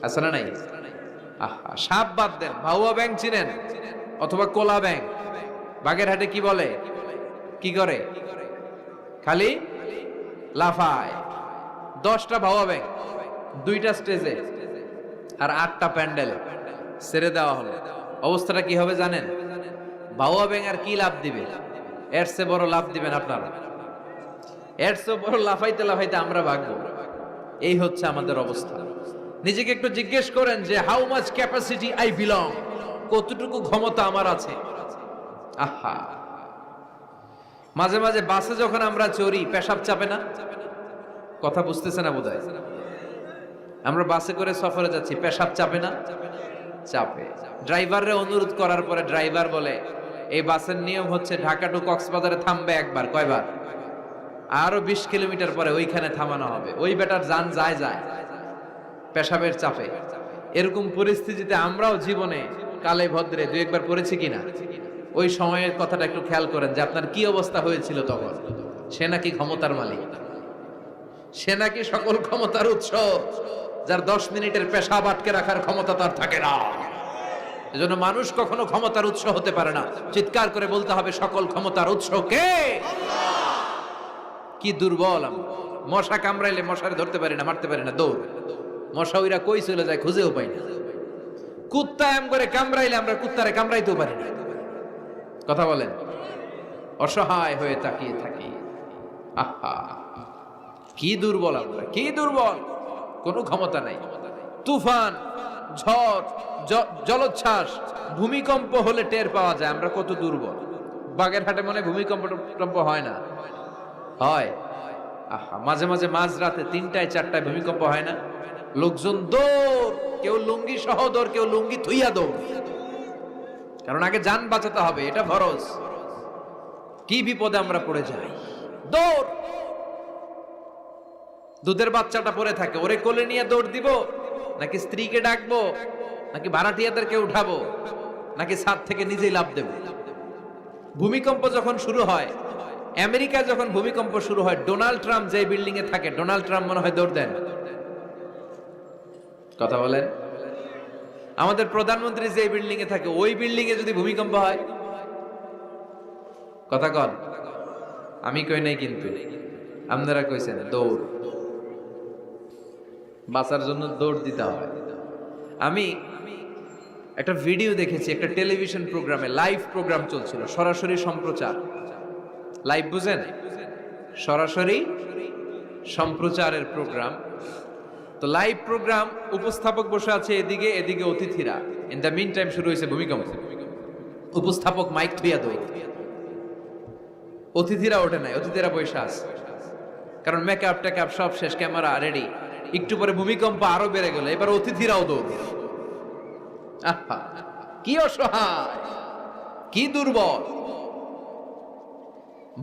আছে না নাই? আহা, সাপ বাদ দেন, ভাউয়া ব্যাং চিনেন? অথবা কোলা ব্যাং? বাগেরহাটে কি বলে, কি করে? খালি লাফায়। 10টা ভাউয়া ব্যাং, 2টা স্টেজে আর 8টা প্যান্ডেলে ছেড়ে দেওয়া হলো, অবস্থাটা কি হবে জানেন? ভাউয়া ব্যাং আর কি লাভ দিবে? এর চেয়ে বড় লাভ দিবেন আপনারা, এর চেয়ে বড় লাফাইতে লাফাইতে আমরা ভাগবো। এই হচ্ছে আমাদের অবস্থা। নিজেকে একটু জিজ্ঞেস করেন যে how much capacity I belong, কতটুকু ক্ষমতা আমার আছে। আহা, মাঝে মাঝে বাসে যখন আমরা চড়ি, পেশাব চাপে না? কথা বুঝতেছে না বোধহয়। আমরা বাসে করে সফরে যাচ্ছি, পেশাব চাপে না? চাপে। ড্রাইভাররে অনুরোধ করার পরে ড্রাইভার বলে এই বাসের নিয়ম হচ্ছে ঢাকা টু কক্সবাজারে থামবে একবার, কয়বার? আরো 20 কিলোমিটার পরে ওইখানে থামানো হবে। ওই বেটার যান যায় যায় পেশাবের চাপে। এরকম পরিস্থিতিতে আমরাও জীবনে কালে ভদ্রে 2-1 পড়েছি কিনা? ওই সময়ের কথাটা একটু খেয়াল করেন যে আপনার কি অবস্থা হয়েছিল তখন। সে নাকি ক্ষমতার মালিক, সে নাকি সকল ক্ষমতার উৎস, যার 10 মিনিটের পেশাব আটকে রাখার ক্ষমতা তার থাকে না। এজন্য মানুষ কখনো ক্ষমতার উৎস হতে পারে না। চিৎকার করে বলতে হবে সকল ক্ষমতার উৎস কে? কি দুর্বল আমরা। মশা কামড়াইলে মশারে ধরতে পারি না, মারতে পারি না, দৌড়। মশা ওইরা কই চলে যায় খুঁজেও পাই না। কুত্তা এম করে কামড়াইলে আমরা কুত্তারে কামড়াইতেও পারি না। কথা বলেন, অসহায় হয়ে তাকিয়ে থাকি। আহা, কি দুর্বল আমরা, কি দুর্বল। কোনো ক্ষমতা নাই। তুফান, ঝড়, জলোচ্ছ্বাস, ভূমিকম্প হলে টের পাওয়া যায় আমরা কত দুর্বল। বাগেরহাটে মনে ভূমিকম্প হয় না? হয়। আহা, মাঝে মাঝে মাঝরাতে 3টায় 4টায় ভূমিকম্প হয় না? লোকজন দৌড়, কেউ লুঙ্গি সহ দৌড়, কেউ লুঙ্গি থুইয়া দৌড়, কারণ আগে জান বাঁচাতে হবে, এটা ফরজ। কি বিপদে আমরা পড়ে যাই, দৌড়। দুধের বাচ্চাটা পড়ে থাকে, ওরে কোলে নিয়ে দৌড় দিব, নাকি স্ত্রীকে ডাকবো, নাকি ভাড়াটিয়াদেরকে উঠাবো, নাকি ছাদ থেকে নিজেই লাফ দেব? ভূমিকম্প যখন শুরু হয়, আমেরিকায় যখন ভূমিকম্প শুরু হয়, ডোনাল্ড ট্রাম্প যে বিল্ডিং এ থাকে, ডোনাল্ড ট্রাম্প মনে হয় দৌড় দেন। কথা বলেন। আমাদের প্রধানমন্ত্রী যে বিল্ডিং এ থাকে, ওই বিল্ডিং এ যদি ভূমিকম্প হয়, কথা কন। আমি কই নাই কিন্তু, আপনারা কইছেন দৌড়। বাঁচার জন্য দৌড় দিতে হয়। আমি একটা ভিডিও দেখেছি, একটা টেলিভিশন প্রোগ্রামে, লাইভ প্রোগ্রাম চলছিল, সরাসরি সম্প্রচার। লাইভ বুঝেন? সরাসরি সম্প্রচারের প্রোগ্রাম। তো লাইভ প্রোগ্রাম, উপস্থাপক বসে আছে এদিকে, এদিকে অতিথিরা। ইন দ্য মিন টাইম শুরু হয়েছে ভূমিকম্প। উপস্থাপক মাইক থুইয়া দৌড়। অতিথিরা ওঠে নাই, অতিথিরা বসে আছে, কারণ মেকআপ টেকআপ সব শেষ, ক্যামেরা রেডি। একটু পরে ভূমিকম্প আরো বেড়ে গেল, এবার অতিথিরাও দৌড়। আহা, কি অসহায়, কি দুর্বল।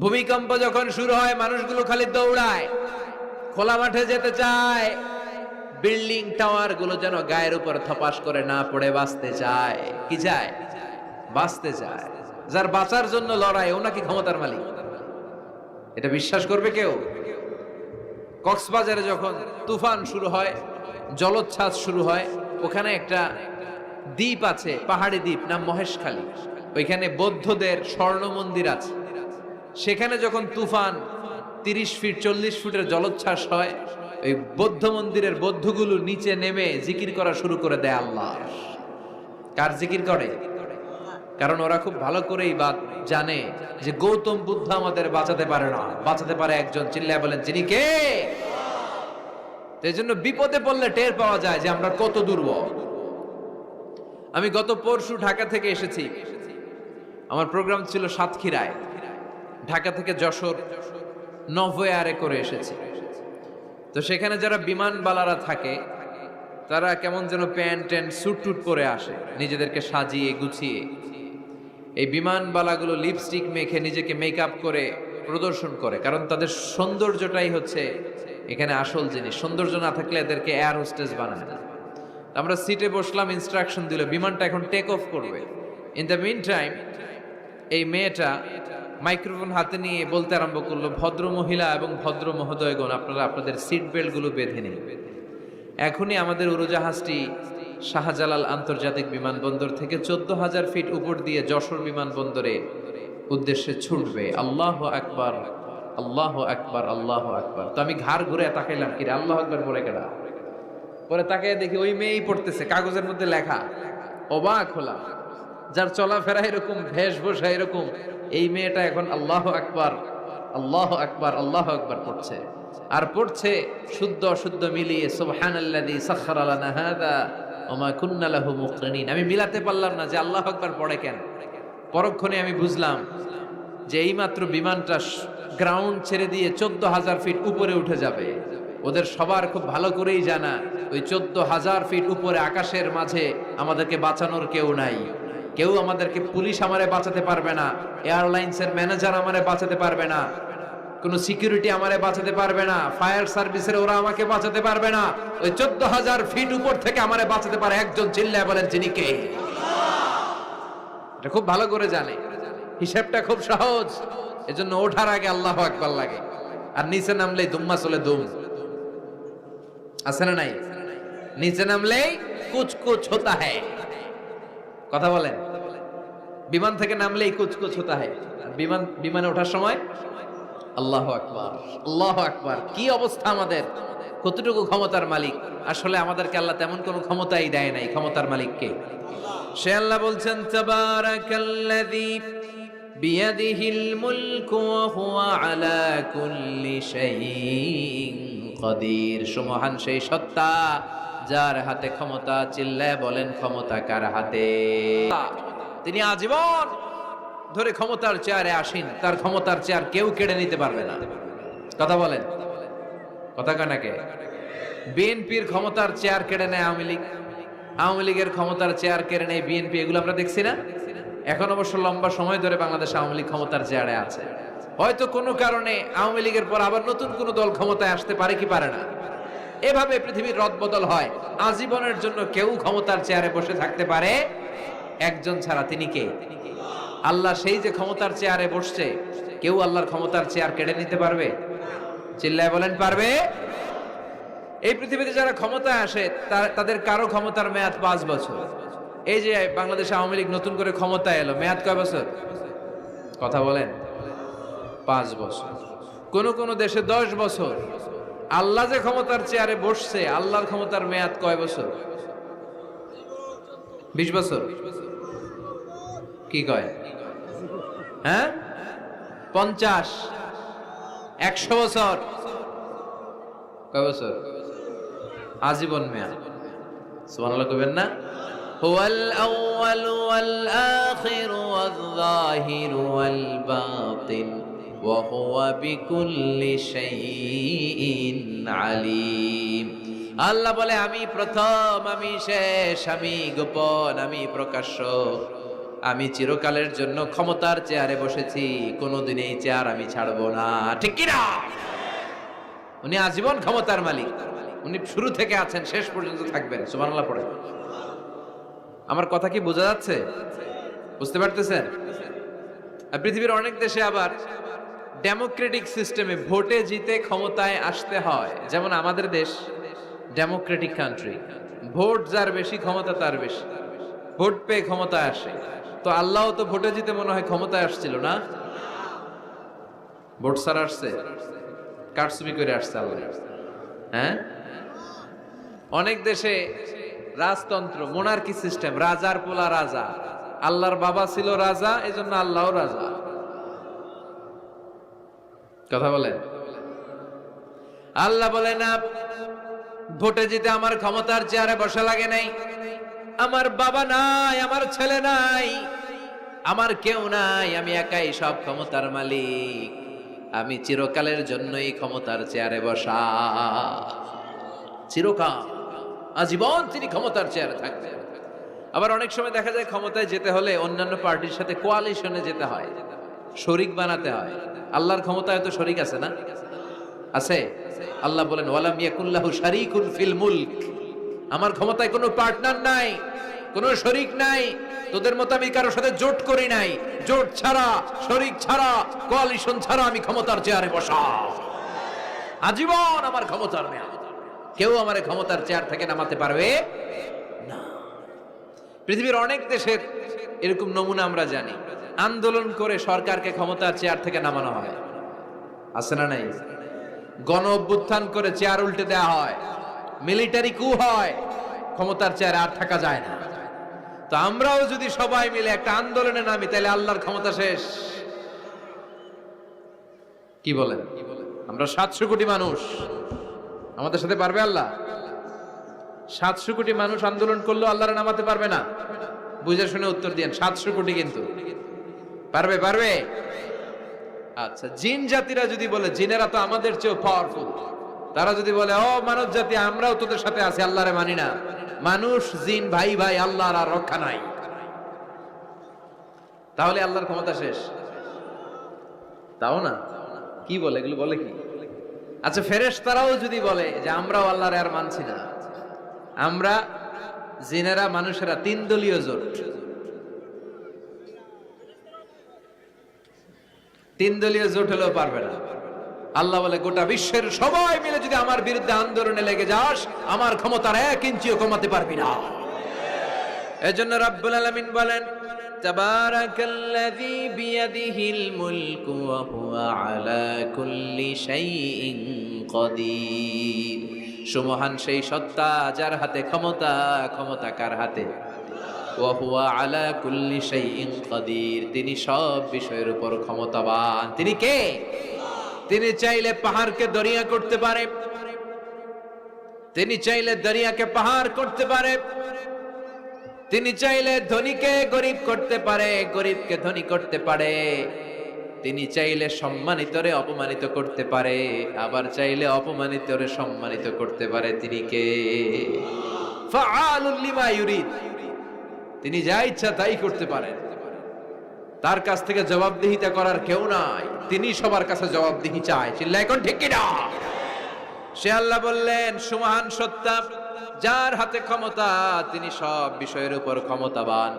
ভূমিকম্প যখন শুরু হয় মানুষগুলো খালি দৌড়ায়, খোলা মাঠে যেতে চায়, বিল্ডিং টাওয়ার গুলো যেন গায়ের উপর থপাস করে না পড়ে বাঁচতে চায়। কি চায়? বাঁচতে চায়। যার বাঁচার জন্য লড়াই, ও নাকি ক্ষমতার মালিক। এটা বিশ্বাস করবে কেউ? কক্সবাজারে যখন তুফান শুরু হয়, জলোচ্ছ্বাস শুরু হয়, ওখানে একটা দ্বীপ আছে, পাহাড়ি দ্বীপ, নাম মহেশখালী। ওইখানে বৌদ্ধদের স্বর্ণ মন্দির আছে। সেখানে যখন তুফান 30 ফিট 40 ফুটের জলোচ্ছ্বাস হয়, ওই বৌদ্ধ মন্দিরের বৌদ্ধগুলো নিচে নেমে জিকির করা শুরু করে দেয় আল্লাহ। কার জিকির করে? কারণ ওরা খুব ভালো করেই জানে যে গৌতম বুদ্ধ আমাদের বাঁচাতে পারে না, বাঁচাতে পারে একজন। চিল্লায় বলেন, যিনি কে? এই জন্য বিপদে পড়লে টের পাওয়া যায় যে আমরা কত দুর্বল। আমি গত পরশু ঢাকা থেকে এসেছি, আমার প্রোগ্রাম ছিল সাতক্ষীরায়। ঢাকা থেকে যশোর নভোয়ারে করে এসেছি। তো সেখানে যারা বিমানবালারা থাকে, তারা কেমন যেন প্যান্ট ট্যান্ট স্যুট টুট পরে আসে, নিজেদেরকে সাজিয়ে গুছিয়ে। এই বিমানবালাগুলো লিপস্টিক মেখে নিজেকে মেকআপ করে প্রদর্শন করে, কারণ তাদের সৌন্দর্যটাই হচ্ছে এখানে আসল জিনিস। সৌন্দর্য না থাকলে এদেরকে এয়ার হোস্টেস বানায় না। আমরা সিটে বসলাম, ইনস্ট্রাকশন দিল বিমানটা এখন টেক অফ করবে। ইন দ্য মিন টাইম এই মেয়েটা মাইক্রোফোন হাতে নিয়ে বলতে আরম্ভ করলো, ভদ্র মহিলা এবং ভদ্র মহোদয়গণ, আপনারা আপনাদের সিট বেল্ট গুলো বেঁধে নিন। এখনই আমাদের উড়োজাহাজটি শাহজালাল আন্তর্জাতিক বিমানবন্দর থেকে 14,000 ফিট উপর দিয়ে যশোর বিমানবন্দরে উদ্দেশ্যে ছুটবে। আল্লাহু আকবার, আল্লাহু আকবার, আল্লাহু আকবার। তো আমি ঘাড় ঘুরে তাকাইলাম, কি রে আল্লাহু আকবার পরে কেডা? পরে তাকাই দেখি ওই মেয়েই পড়তেছে, কাগজের মধ্যে লেখা। অবাক হলাম, যার চলাফেরা এরকম, বেশভূষা এরকম, এই মেয়েটা এখন আল্লাহু আকবার, আল্লাহু আকবার, আল্লাহু আকবার পড়ছে। আর পড়ছে শুদ্ধ অশুদ্ধ মিলিয়ে, সুবহানাল্লাযী সাখখারা লানা হাযা ওয়া মা কুন্না লাহু মুকরিনিন। আমি মিলাতে পারলাম না যে আল্লাহু আকবার পড়ে কেন। পরক্ষণে আমি বুঝলাম যে এইমাত্র বিমানটা গ্রাউন্ড ছেড়ে দিয়ে 14,000 ফিট উপরে উঠে যাবে। ওদের সবার খুব ভালো করেই জানা, ওই 14,000 ফিট উপরে আকাশের মাঝে আমাদেরকে বাঁচানোর কেউ নাই। কেউ আমাদেরকে, পুলিশ আমারে বাঁচাতে পারবে না, এয়ারলাইন্সের ম্যানেজার আমারে বাঁচাতে পারবে না, কোন সিকিউরিটি আমারে বাঁচাতে পারবে না, ফায়ার সার্ভিসের ওরা আমাকে বাঁচাতে পারবে না। ওই 14,000 ফিট উপর থেকে আমারে বাঁচাতে পারে একজন। চিল্লায় বলেন, যিনি কে? এটা খুব ভালো করে জানে, হিসাবটা খুব সহজ। এজন্য ওঠার আগে আল্লাহু আকবার লাগে, আর নিচে নামলেই দুম্মা চলে দুম। আছে না নাই? নিচে নামলেই কুছ কুছ হোতা হ্যায়। কথা বলেন, বিমান থেকে নামলেই কুছ কুছ হোতা হ্যায়। বিমানে ওঠার সময় আল্লাহু আকবার, আল্লাহু আকবার। কি অবস্থা আমাদের, কতটুকু ক্ষমতার মালিক। আসলে আমাদেরকে আল্লাহ তেমন কোনো ক্ষমতাই দেয় নাই, ক্ষমতার মালিককে। সে আল্লাহ বলছেন, তাবারাকাল্লাযী বিয়াদিহিল মুলকু ওয়া হুয়া আলা কুল্লি শাইইন কাদির। সুমহান সেই সত্তা যার হাতে ক্ষমতা। চিল্লায় বলেন, ক্ষমতা কার হাতে? তিনি আজীবন ধরে ক্ষমতার চেয়ারে আসীন, তার ক্ষমতার চেয়ার কেউ কেড়ে নিতে পারবে না। কথা বলেন, কথা কানাকে? বিএনপির ক্ষমতার চেয়ার কেড়ে নেয় আওয়ামী লীগ, আওয়ামী লীগের ক্ষমতার চেয়ার কেড়ে নেয় বিএনপি। এগুলো আমরা দেখছি না? এখন অবশ্য লম্বা সময় ধরে বাংলাদেশ আওয়ামী লীগ ক্ষমতার চেয়ারে আছে। হয়তো কোনো কারণে আওয়ামী লীগের পর আবার নতুন কোন দল ক্ষমতায় আসতে পারে কি পারে না। এভাবে পৃথিবীর রদবদল হয়। আজীবনের জন্য কেউ ক্ষমতার চেয়ারে বসে থাকতে পারে একজন ছাড়া। তিনি কে? আল্লাহ। সেই যে ক্ষমতার চেয়ারে বসছে, কেউ আল্লাহর ক্ষমতার চেয়ার কেড়ে নিতে পারবে? চিল্লায় বলেন, পারবে? এই পৃথিবীতে যারা ক্ষমতায় আসে তাদের কারো ক্ষমতার মেয়াদ 5 বছর। এই যে বাংলাদেশ আওয়ামী লীগ নতুন করে ক্ষমতায় এলো, মেয়াদ কয় বছর? কথা বলেন, 5 বছর। কোন কোন দেশে 10 বছর। আল্লাহ যে ক্ষমতার চেয়ারে বসছে, আল্লাহর ক্ষমতার মেয়াদ কয় বছর? 20 বছর। কি কয়? হ্যাঁ, 50, 100 বছর। কয় বছর? আজীবন মেয়াদ। সুবহানাল্লাহ কইবেন না? হুয়াল আউয়াল ওয়াল আখির ওয়াল যাহির ওয়াল বাতিন ওয়া হুয়া বিকুল্লি শাইইন আলীম। আল্লাহ বলে আমি প্রথম, আমি শেষ, আমি গোপন, আমি প্রকাশ্য। আমি চিরকালের জন্য ক্ষমতার চেয়ারে বসেছি, কোনোদিন এই চেয়ার আমি ছাড়বো না। ঠিক কি না? উনি আজীবন ক্ষমতার মালিক, উনি শুরু থেকে আছেন, শেষ পর্যন্ত থাকবেন। সুবহানাল্লাহ পড়ে। আমার কথা কি বোঝা যাচ্ছে? বুঝতে পারতেছেন? পৃথিবীর অনেক দেশে আবার ডেমোক্রেটিক সিস্টেমে ভোটে জিতে ক্ষমতায় আসতে হয়। যেমন আমাদের দেশ ডেমোক্রেটিক কান্ট্রি, ভোট যার বেশি ক্ষমতা তার বেশি, ভোট পেয়ে ক্ষমতায় আসে। তো আল্লাহ তো ভোটে জিতে মনে হয় ক্ষমতায় আসছিল না, ভোট ছাড়া আসছে, কারচুপি করে আসছে আল্লাহ। হ্যাঁ, অনেক দেশে রাজতন্ত্র, মোনার্কি সিস্টেম, রাজার পোলা রাজা, আল্লাহর বাবা ছিল রাজা, এজন্য আল্লাহও রাজা। কথা বলেন। আল্লাহ বলে না, ভোটে জিতে আমার ক্ষমতার চেয়ারে বসা লাগে নাই, আমার বাবা নাই, আমার ছেলে নাই, আমার কেউ নাই, আমি একাই সব ক্ষমতার মালিক, আমি চিরকালের জন্যই ক্ষমতার চেয়ারে বসা। চিরকাল, আজীবন তিনি ক্ষমতার চেয়ারে থাকবেন। আবার অনেক সময় দেখা যায় ক্ষমতায় যেতে হলে অন্যান্য পার্টির সাথে কোয়ালিশনে যেতে হয়, শরিক বানাতে হয়। আল্লাহর ক্ষমতায় তো শরিক আছে না? আছে। আল্লাহ বলেন ওয়ালাম ইয়াকুল্লাহু শারীকুন ফিল মুলক, আমার ক্ষমতায় কোনো পার্টনার নাই, কোনো শরিক নাই। তোদের মতো আমি কারোর সাথে জোট করি নাই, জোট ছাড়া, শরিক ছাড়া, কোয়ালিশন ছাড়া আমি ক্ষমতার চেয়ারে বসা। আজীবন আমার ক্ষমতার মেয়াদ, কেউ আমার ক্ষমতার চেয়ার থেকে নামাতে পারবে না। পৃথিবীর অনেক দেশের এরকম নমুনা আমরা জানি, আন্দোলন করে সরকারকে ক্ষমতার চেয়ার থেকে নামানো হয়, আছে না নাই? গণ অভ্যুত্থান করে চেয়ার উল্টে দেওয়া হয়, মিলিটারি কু হয়, ক্ষমতার চেয়ারে আর থাকা যায় না। তো আমরাও যদি সবাই মিলে একটা আন্দোলনে নামি, তাহলে আল্লাহর ক্ষমতা শেষ। কি বলেন? আমরা 700 কোটি মানুষ, আমাদের সাথে পারবে আল্লাহ? 700 কোটি মানুষ আন্দোলন করলেও আল্লাহর নামাতে পারবে না? বুঝে শুনে উত্তর দিয়েন। 700 কোটি কিন্তু পারবে? পারবে? আচ্ছা, জিন জাতিরা যদি বলে, জিনেরা তো আমাদের চেয়ে পাওয়ারফুল, তারা যদি বলে ও মানব জাতি আমরাও তোদের সাথে আছি, আল্লাহরে মানি না, মানুষ জিন ভাই ভাই, আল্লাহর আর রক্ষা নাই, তাহলে আল্লাহর ক্ষমতা শেষ? তাও না। কি বলে এগুলো? বলে কি? আচ্ছা, ফেরেশতারাও যদি বলে যে আমরাও আল্লাহর আর মানছি না, আমরা জিনেরা মানুষেরা 3 দলীয় জোট, 3 দলীয় জোট হলেও পারবে না। আল্লাহ বলে গোটা বিশ্বের সবাই মিলে যদি আমার বিরুদ্ধে আন্দোলনে লেগে যাস, আমার ক্ষমতার 1 ইঞ্চিও কমাতে পারবি না। এজন্য রাব্বুল আলামিন বলেন তাবারাকাল্লাযী বিয়াদিহিল মুলকু ওয়া হুয়া আলা কুল্লি শাইইন কাদির। সুমহান সেই সত্তা যার হাতে ক্ষমতা, ক্ষমতা কার হাতে? ওয়া হুয়া আলা কুল্লি শাইইন কাদির, তিনি সব বিষয়ের উপর ক্ষমতাবান। তিনি কে? তিনি চাইলে পাহাড়কে দরিয়া করতে পারে, তিনি চাইলে দরিয়াকে পাহাড় করতে পারে, তিনি চাইলে ধনীকে গরিব করতে পারে, গরিবকে ধনী করতে পারে, তিনি চাইলে সম্মানিতরে অপমানিত করতে পারে, আবার চাইলে অপমানিতরে সম্মানিত করতে পারে। তিনি কে? ফাআলুল লিমা ইউরিদ, তিনি যা ইচ্ছা তাই করতে পারেন, তার কাছ থেকে জবাবদিহিতা করার কেউ নাই, তিনি সবার কাছে জবাবদিহি চায়। চিল্লায় কোন ঠিক কিনা? সে আল্লাহ বললেন সুমহান সত্তা যার হাতে ক্ষমতা, তিনি সব বিষয়ের উপর ক্ষমতাবান।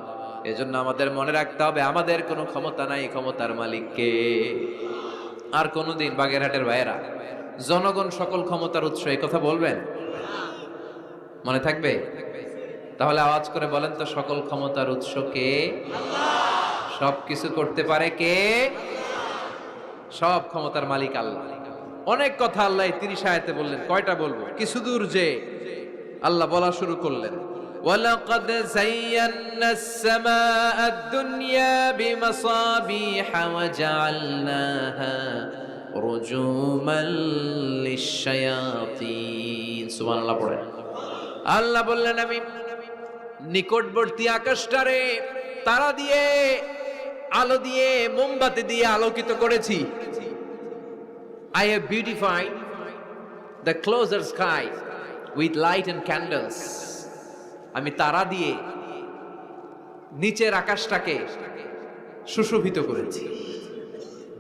এজন্য আমাদের মনে রাখতে হবে আমাদের কোনো ক্ষমতা নাই, ক্ষমতার মালিক কে? আর কোনদিন বাগেরহাটের ভাইয়েরা জনগণ সকল ক্ষমতার উৎস, এই কথা বলবেন? মনে থাকবে? তাহলে আওয়াজ করে বলেন তো, সকল ক্ষমতার উৎস কে? সব কিছু করতে পারে কে? সব ক্ষমতার মালিক আল্লাহ। অনেক কথা আল্লাহ 30 আয়াতে বললেন, কয়টা বলবো? কিছু দূর যে আল্লাহ বলা শুরু করলেন ওয়ালাকাদ যায়্যানাস সামাআদ দুনিয়া বিমাসাবিহা ওয়া জাআলনাহা রুজুমান লিশ-শায়াতিন। সুবহানাল্লাহ পড়েন। আল্লাহ বললেন আমি নিকটবর্তী আকাশটারে তারা দিয়ে, আলো দিয়ে, মোমবাতি দিয়ে আলোকিত করেছি। I have beautified the closer sky with light and candles. আমি তারা দিয়ে নিচের আকাশটাকে সুশোভিত করেছি।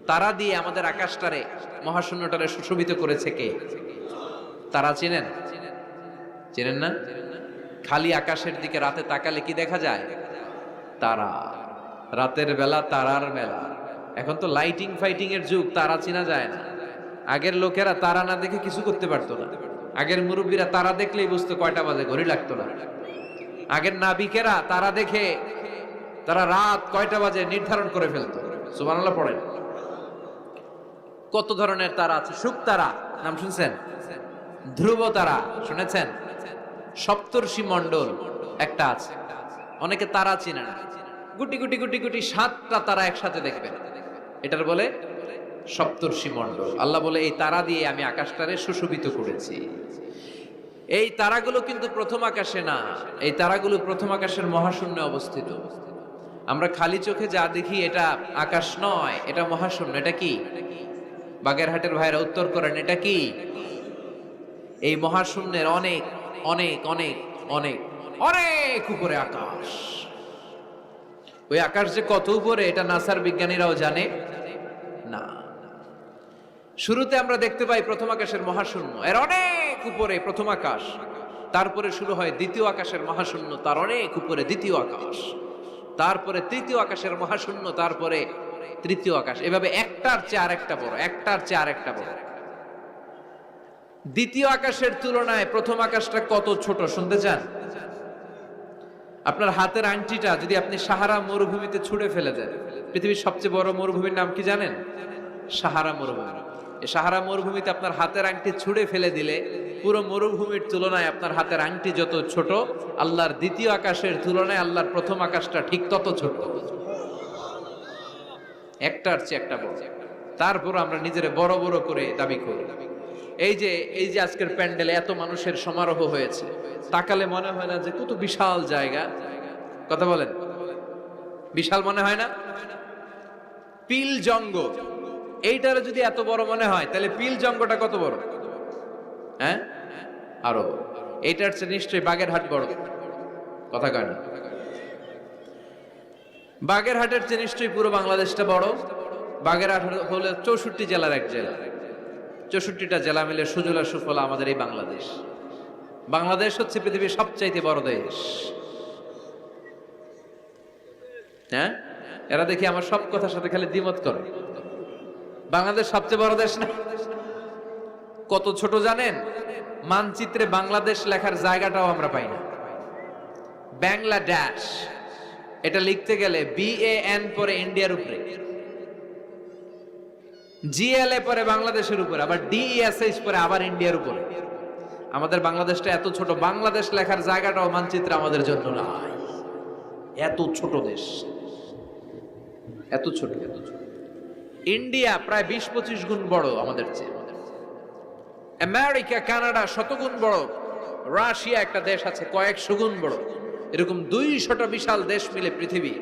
তারা দিয়ে আমাদের আকাশটারে, মহাশূন্যটারে সুশোভিত করেছে কে? তারা চেনেন? চেনেন না? খালি আকাশের দিকে রাতে তাকালে কি দেখা যায়? তারা। রাতের বেলা তারার মেলা। এখন তো লাইটিং ফাইটিং এর যুগ, তারা চেনা যায় না। আগের লোকেরা তারা না দেখে কিছু করতে পারতো না। আগের মুরব্বীরা তারা দেখলেই বুঝতো কয়টা বাজে, ঘড়ি লাগতো না। আগের নাবিকেরা তারা দেখে তারা রাত কয়টা বাজে নির্ধারণ করে ফেলতো। সুবহানাল্লাহ পড়েন। কত ধরনের তারা আছে। শুক তারা নাম শুনছেন? ধ্রুব তারা শুনেছেন? সপ্তর্ষি মণ্ডল একটা আছে। অনেকে তারা চিনে না। গুটি গুটি গুটি গুটি 7টা তারা একসাথে দেখবেন, এটার বলে সপ্তর্ষি মণ্ডল। আল্লাহ বলে এই তারা দিয়ে আমি আকাশটারে সুশোভিত করেছি। এই তারাগুলো কিন্তু প্রথম আকাশে না, এই তারাগুলো প্রথম আকাশের মহাশূন্যে অবস্থিত। আমরা খালি চোখে যা দেখি এটা আকাশ নয়, এটা মহাশূন্য। এটা কি? বাগেরহাটের ভাইরা উত্তর করেন, এটা কি? এই মহাশূন্যের অনেক অনেক অনেক অনেক অনেক উপরে আকাশ। ওই আকাশ যে কত উপরে এটা নাসার বিজ্ঞানীরাও জানে না। শুরুতে আমরা দেখতে পাই প্রথম আকাশের মহাশূন্য, এর অনেক উপরে প্রথম আকাশ। তারপরে শুরু হয় দ্বিতীয় আকাশের মহাশূন্য, তার অনেক উপরে দ্বিতীয় আকাশ। তারপরে তৃতীয় আকাশের মহাশূন্য, তারপরে তৃতীয় আকাশ। এভাবে একটার চেয়ে আরেকটা বড়, একটার চেয়ে আরেকটা বড়। দ্বিতীয় আকাশের তুলনায় প্রথম আকাশটা কত ছোট শুনতে চান? আপনার হাতের আংটিটা যদি আপনি সাহারা মরুভূমিতে ছুঁড়ে ফেলে দেন, পৃথিবীর সবচেয়ে বড় মরুভূমির নাম কি জানেন? সাহারা মরুভূমি। এই সাহারা মরুভূমিতে আপনার হাতের আংটি ছুঁড়ে ফেলে দিলে পুরো মরুভূমির তুলনায় আপনার হাতের আংটি যত ছোট, আল্লাহর দ্বিতীয় আকাশের তুলনায় আল্লাহর প্রথম আকাশটা ঠিক তত ছোট। একটার চেয়ে একটা বড়। তারপর আমরা নিজেরা বড় বড় করে দাবি করি। এই যে আজকের প্যান্ডেলে এত মানুষের সমারোহ হয়েছে, তাকালে মনে হয় না যে কত বিশাল জায়গা? কথা বলেন, বিশাল মনে হয় না? পিল জঙ্গ এইটারে যদি এত বড় মনে হয়, তাহলে পিল জঙ্গটা কত বড়? হ্যাঁ, আরো। এইটার চেয়ে নিশ্চয়ই বাগেরহাট বড়। কথা কয় না? বাগেরহাটের চেয়ে নিশ্চয়ই পুরো বাংলাদেশটা বড়। বাগেরহাট হলো 64 জেলার এক জেলা। 64টা জেলা মিলে সুজলা সুফলা আমাদের এই বাংলাদেশ। বাংলাদেশ হচ্ছে পৃথিবীর সবচাইতে বড় দেশ। হ্যাঁ, এরা দেখি আমার সব কথার সাথে খালি দ্বিমত করে। বাংলাদেশ সবচেয়ে বড় দেশ না? কত ছোট জানেন? মানচিত্রে বাংলাদেশ লেখার জায়গাটাও আমরা পাই না। বাংলাদেশ এটা লিখতে গেলে BAN পরে ইন্ডিয়ার উপরে, GLA পরে বাংলাদেশের উপরে, আবার DESH পরে আবার ইন্ডিয়ার উপরে। আমাদের বাংলাদেশটা এত ছোট, বাংলাদেশ লেখার জায়গাটাও মানচিত্রে আমাদের জন্য নাই। এত ছোট দেশ, এত ছোট। ইন্ডিয়া প্রায় 20-25 গুণ বড় আমাদের চেয়ে। আমেরিকা, কানাডা শতগুণ বড়। রাশিয়া একটা দেশ আছে কয়েকশো গুণ বড়। এরকম 200টা বিশাল দেশ মিলে পৃথিবী।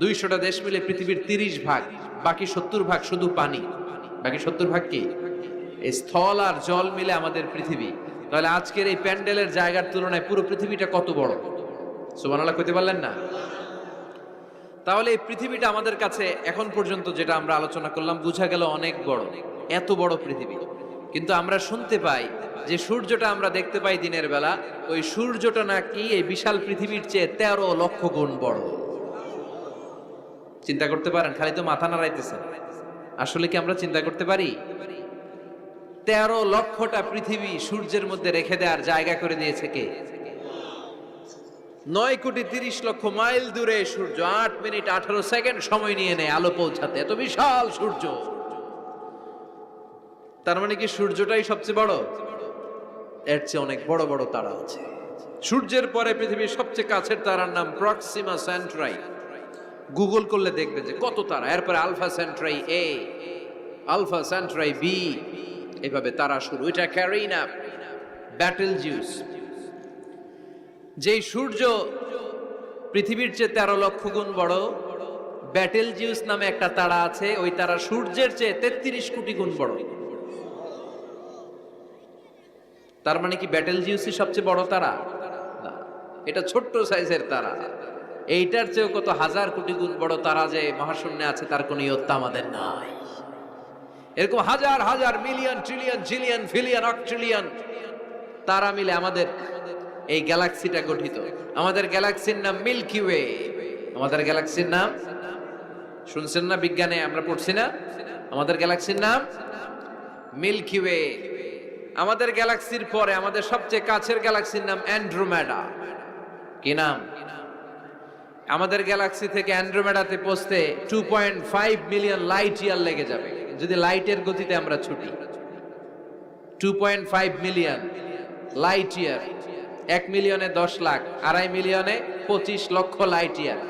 200টা দেশ মিলে পৃথিবীর 30 ভাগ, বাকি 70 ভাগ শুধু পানি। বাকি 70 ভাগ কি? এই স্থল আর জল মিলে আমাদের পৃথিবী। তাহলে আজকের এই প্যান্ডেলের জায়গার তুলনায় পুরো পৃথিবীটা কত বড়? সুবহানাল্লাহ কইতে পারলেন না? তাহলে এই পৃথিবীটা আমাদের কাছে এখন পর্যন্ত যেটা আমরা আলোচনা করলাম বোঝা গেল অনেক বড়, এত বড় পৃথিবী। কিন্তু আমরা শুনতে পাই যে সূর্যটা আমরা দেখতে পাই দিনের বেলা, ওই সূর্যটা নাকি এই বিশাল পৃথিবীর চেয়ে 13 লক্ষ গুণ বড়। চিন্তা করতে পারেন? খালি তো মাথা নাড়াইতেছেন। আসলে কি আমরা চিন্তা করতে পারি? 13 লক্ষটা পৃথিবী সূর্যের মধ্যে রেখে দেওয়ার জায়গা করে দিয়েছে কে? 9,30,00,000 মাইল দূরে সূর্য 8 মিনিট 18 সেকেন্ড সময় নিয়ে নেয় আলো পৌঁছাতে। এত বিশাল সূর্য। তার মানে কি সূর্যটাই সবচেয়ে বড়? এর চেয়ে অনেক বড় বড় তারা আছে। সূর্যের পরে পৃথিবীর সবচেয়ে কাছের তারার নাম প্রক্সিমা সেন্ট্রাই। গুগল করলে দেখবেন যে কত তারা। এরপরে Alpha Centauri A, Alpha Centauri B, এভাবে তারা শুরু। এটা ক্যারিনা, ব্যাটেলজিউস। যেই সূর্য পৃথিবীর চেয়ে 13 লক্ষ গুণ বড়, ব্যাটেলজিউস নামে একটা তারা আছে। ওই তারা সূর্যের চেয়ে 33 কোটি গুণ বড়। তার মানে কি ব্যাটেল জিউসি সবচেয়ে বড় তারা? না, এটা ছোট্ট সাইজের তারা। এইটার চেয়েও কত হাজার কোটি গুণ বড় তারা যে মহাশূন্যে আছে তার কোনো ইয়ত্তা আমাদের নাই। এরকম হাজার হাজার million trillion zillion pillion octillion তারা মিলে আমাদের এই গ্যালাক্সিটা গঠিত। আমাদের গ্যালাক্সির নাম মিল্কি ওয়ে। আমাদের গ্যালাক্সির নাম শুনছেন না? বিজ্ঞানে আমরা পড়ছি না? আমাদের গ্যালাক্সির নাম মিল্কি ওয়ে। আমাদের গ্যালাক্সির পরে আমাদের সবচেয়ে কাছের গ্যালাক্সির নাম অ্যান্ড্রোমেডা। কি নাম? আমাদের গ্যালাক্সি থেকে অ্যান্ড্রোমেডাতে পৌঁছতে 2.5 মিলিয়ন লাইট ইয়ার লেগে যাবে যদি লাইটের গতিতে আমরা ছুটি। 2.5 মিলিয়ন লাইট ইয়ার। 1 মিলিয়নে 10 লাখ, 2.5 মিলিয়নে 25 লক্ষ লাইট ইয়ার।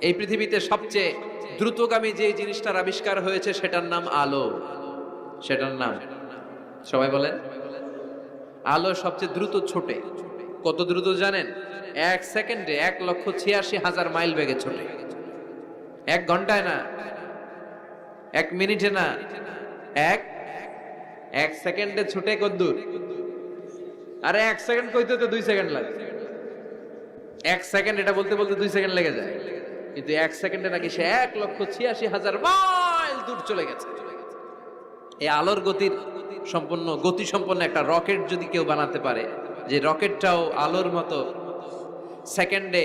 এই পৃথিবীতে সবচেয়ে দ্রুতগামী যে জিনিসটার আবিষ্কার হয়েছে সেটার নাম আলো। সেটার নাম সবাই বলেন। আলো সবচেয়ে দ্রুত ছোটে। কত দ্রুত জানেন? 1 সেকেন্ডে 1,86,000 মাইল বেগে ছোটে। 1 ঘন্টায় না, 1 মিনিটে না, এক সেকেন্ডে ছুটে কদ্দূর? আরে 1 সেকেন্ড কইতে তো 2 সেকেন্ড লাগে। 1 সেকেন্ড এটা বলতে বলতে 2 সেকেন্ড লেগে যায়, কিন্তু 1 সেকেন্ডে নাকি সে 1,86,000 মাইল দূর চলে গেছে। এই আলোর গতির গতি সম্পন্ন একটা রকেট যদি কেউ বানাতে পারে, যে রকেটটাও আলোর মতো সেকেন্ডে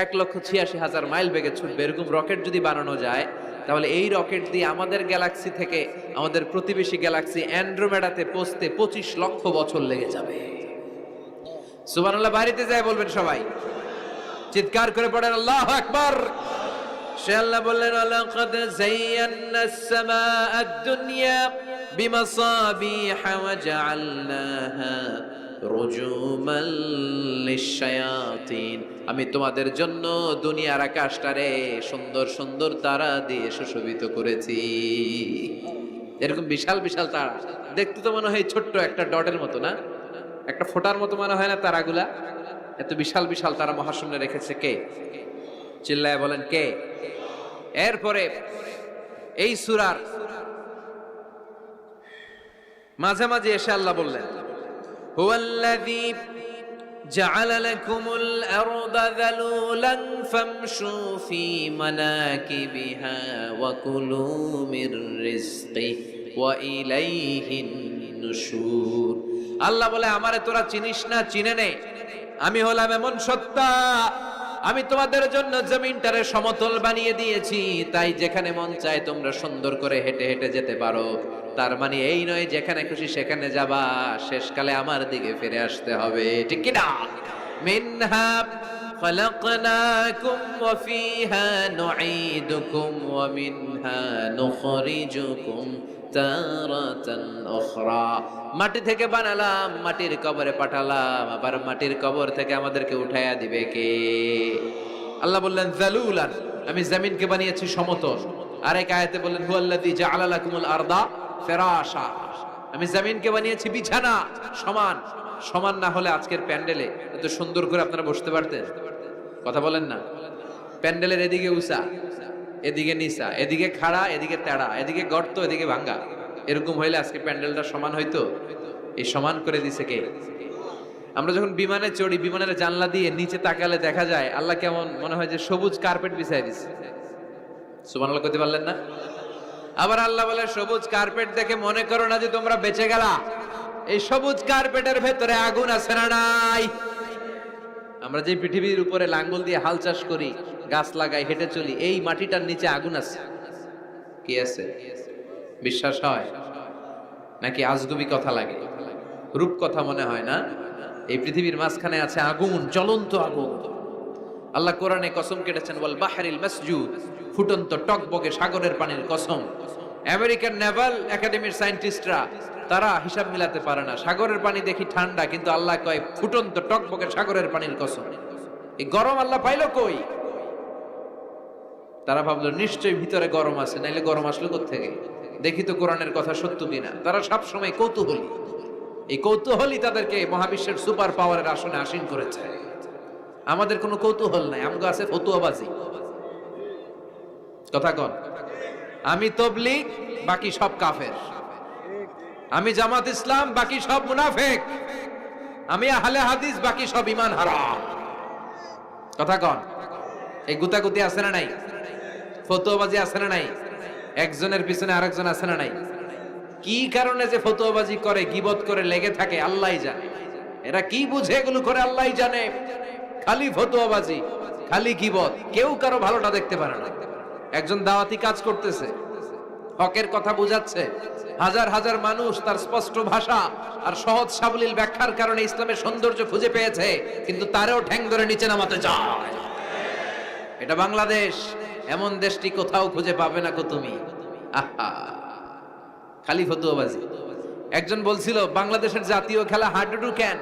1,86,000 মাইল বেগে ছুটবে, এরকম রকেট যদি বানানো যায়, তাহলে এই রকেট দিয়ে আমাদের গ্যালাক্সি থেকে আমাদের প্রতিবেশী গ্যালাক্সি অ্যান্ড্রোমেডাতে পৌঁছতে 25 লক্ষ বছর লেগে যাবে। সুবহানাল্লাহ বাড়িতে যায় বলবেন সবাই, চিৎকার করে পড়েন আল্লাহু আকবার। সে আল্লাহ বললেন, লাকাদ যায়্যানাস সামাআদ দুনিয়া বিমাসাবিহা ওয়া জাআলনাহা রুজুমান লিশ-শায়াতিন। আমি তোমাদের জন্য দুনিয়ার আকাশটারে সুন্দর সুন্দর তারা দিয়ে সুশোভিত করেছি। এরকম বিশাল বিশাল তারা দেখতে তো মনে হয় ছোট্ট একটা ডটের মতো না, একটা ফোঁটার মতো মনে হয় না তারাগুলা? এত বিশাল বিশাল তারা মহাশূন্যে রেখেছে কে? চিল্লায় বলেন কে? এরপরে এই সূরার মাঝে মাঝে এসে আল্লাহ বললেন, হুয়াল্লাযী জাআলা লাকুমুল আরদা যালুলান ফামশু ফি মানাকিবিহা ওয়া কুলু মির রিজকিহি ওয়া ইলাইহিন নুশুর। আল্লাহ বলে, আমারে তোরা চিনিস না? চিনে নে, আমি হলাম এমন সত্তা, আমি তোমাদের জন্য জমিনটারে সমতল বানিয়ে দিয়েছি, তাই যেখানে মন চায় তোমরা সুন্দর করে হেঁটে হেঁটে যেতে পারো। তার মানে এই নয় যেখানে খুশি সেখানে যাবা, শেষকালে আমার দিকে ফিরে আসতে হবে, ঠিক কি না? মিনহা খালাকনাকুম ওয়া ফিহা নুঈদুকুম ওয়া মিনহা নুখরিজুকুম তারাতান উখরা। মাটি থেকে বানালাম, মাটির কবরে পাঠালাম, আবার মাটির কবর থেকে আমাদেরকে উঠাইয়া দিবে কে? আল্লাহ বললেন যালুলান, আমি জমিনকে বানিয়েছি সমতল। আরেক আয়াতে বললেন হুয়াল্লাযী জাআলা লাকুমুল আরদা ফিরাশা, আমি জমিনকে বানিয়েছি বিছানা। সমান সমান না হলে আজকের প্যান্ডেলে এত সুন্দর করে আপনারা বসতে পারতেন? কথা বলেন না। প্যান্ডেলের এদিকে উঁচা, এদিকে নিচা, এদিকে খাড়া, এদিকে তেড়া, এদিকে গর্ত, এদিকে ভাঙ্গা, এরকম হইলে আজকে প্যান্ডেলটা সমান হইতো? এই সমান করে দিছে কে? আমরা যখন বিমানে চড়ি, বিমানের জানলা দিয়ে নিচে তাকালে দেখা যায় আল্লাহ কেমন মনে হয় যে সবুজ কার্পেট বিছাই দিছে। সুবহানাল্লাহ কইতে পারলেন না? আবার আল্লাহ বলে, সবুজ কার্পেট দেখে মনে করো না যে তোমরা বেঁচে গেলা, এই সবুজ কার্পেটের ভেতরে আগুন আছে না নাই? আমরা যে পৃথিবীর উপরে লাঙ্গল দিয়ে হাল চাষ করি, গাছ লাগাই, হেঁটে চলি, এই মাটিটার নিচে আগুন আছে। কি আছে? বিশ্বাস হয় নাকি আজগুবি কথা লাগে? রূপ কথা মনে হয় না? এই পৃথিবীর মাঝখানে আছে আগুন, জ্বলন্ত আগুন। আল্লাহ কোরআনে কসম কেটেছেন, ওয়াল বাহরিল মাসজুদ, ফুটন্ত টকবকে সাগরের পানির কসম। আমেরিকান নেভাল একাডেমির সায়েন্টিস্টরা তারা হিসাব মিলাতে পারে না, সাগরের পানি দেখি ঠান্ডা, কিন্তু আল্লাহ কয় ফুটন্ত টকবকে সাগরের পানির কসম। এই গরম আল্লাহ পাইলো কই? তারা ভাবলো নিশ্চয়ই ভিতরে গরম আছে, নাইলে গরম আসলো কোত্থেকে? দেখি তো কোরআনের কথা সত্য কিনা। তারা সবসময় কৌতূহলী, এই কৌতূহলী তাদেরকে মহাবিশ্বের সুপার পাওয়ারের আসনে আসীন করেছে। আমাদের কোনো কৌতূহল নাই, আমগো আছে ফতুয়াবাজি। কথা কন, আমি তবলিগ, বাকি সব কাফের। আমি জামাত ইসলাম, বাকি সব মুনাফিক। আমি আহলে হাদিস, বাকি সব ঈমান হারা। কথা কন। এই গুতাগুতি আছে না নাই? ফতোয়াবাজি আছে না নাই? একজনের পিছনে আরেকজন আছে না নাই? কি কারণে যে ফতোয়াবাজি করে, গীবত করে লেগে থাকে আল্লাহই জানে। এরা কি বুঝে এগুলো করে আল্লাহই জানে। খালি ফতোয়াবাজি, খালি গীবত, কেউ কারো ভালোটা দেখতে পারে না। একজন দাওয়াতি কাজ করতেছে, হকের কথা বুঝাচ্ছে, হাজার হাজার মানুষ তার স্পষ্ট ভাষা আর সহজ সাবলীল ব্যাখ্যার কারণে ইসলামের সৌন্দর্য খুঁজে পেয়েছে, কিন্তু তারেও ঠ্যাং ধরে নিচে নামাতে চায়। এটা বাংলাদেশ, এমন দেশটি কোথাও খুঁজে পাবে না কো তুমি। আহা, খালি ফতোয়াবাজি। একজন বলছিল বাংলাদেশের জাতীয় খেলা হাডুডু কেন?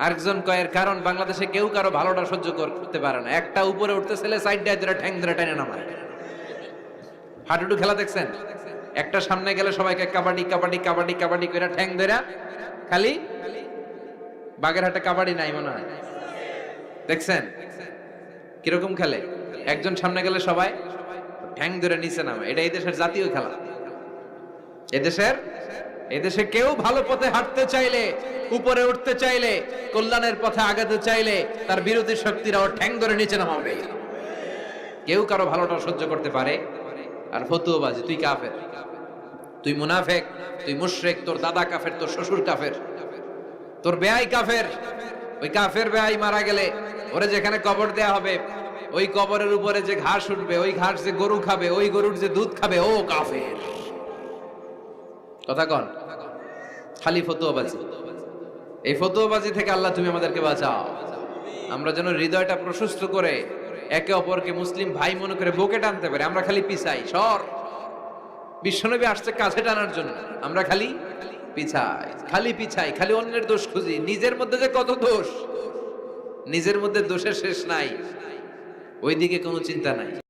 আরেকজন কয়ের কারণ বাংলাদেশে কেউ কারো ভালোটা সহ্য করতে পারে না। একটা উপরে উঠতে ছেলে সাইড দিয়ে ধরে ঠ্যাং ধরে টেনে নামায়। হাডুডু খেলা দেখছেন? একটা সামনে গেলে সবাইকে কাবাডি কাবাডি কাবাডি কাবাডি করে ঠ্যাং ধরে, খালি বাগেরহাটে কাবাডি নাই মনে হয়, দেখছেন কিরকম খেলে? একজন সামনে গেলে সবাই ঠ্যাং ধরে নিচে নামে। এটা এই দেশের জাতীয় খেলা। এদেশে কেউ ভালো পথে হাঁটতে চাইলে, উপরে উঠতে চাইলে, কল্যাণের পথে আগাতে চাইলে তার বিরোধী শক্তিরা ওর ঠ্যাং ধরে নিচে নামাবে। কেউ কারো ভালোটা সহ্য করতে পারে? আর ফতোয়াবাজি, তুই কাফের, তুই মুনাফিক, তুই মুশরিক, তোর দাদা কাফের, তোর শ্বশুর কাফের, তোর বেয়াই কাফের। ওই কাফের বেয়াই মারা গেলে ওরে যেখানে কবর দেয়া হবে, ওই কবরের উপরে যে ঘাস উঠবে, ওই ঘাস যে গরু খাবে, ওই গরুর যে দুধ খাবে, ও কাফের। কথা কন। খালি ফতোয়াবাজি। এই ফতোয়াবাজি থেকে আল্লাহ তুমি আমাদেরকে বাঁচাও। আমরা যেন হৃদয়টা প্রশস্ত করে একে অপরকে মুসলিম ভাই মনে করে বুকে টানতে পারি। আমরা খালি পিছাই, সর। বিশ্বনবী আসছে কাছে টানার জন্য, আমরা খালি পিছাই, খালি পিছাই, খালি অন্যের দোষ খুঁজি। নিজের মধ্যে যে কত দোষ, নিজের মধ্যে দোষের শেষ নাই, ওইদিকে কোনো চিন্তা নাই।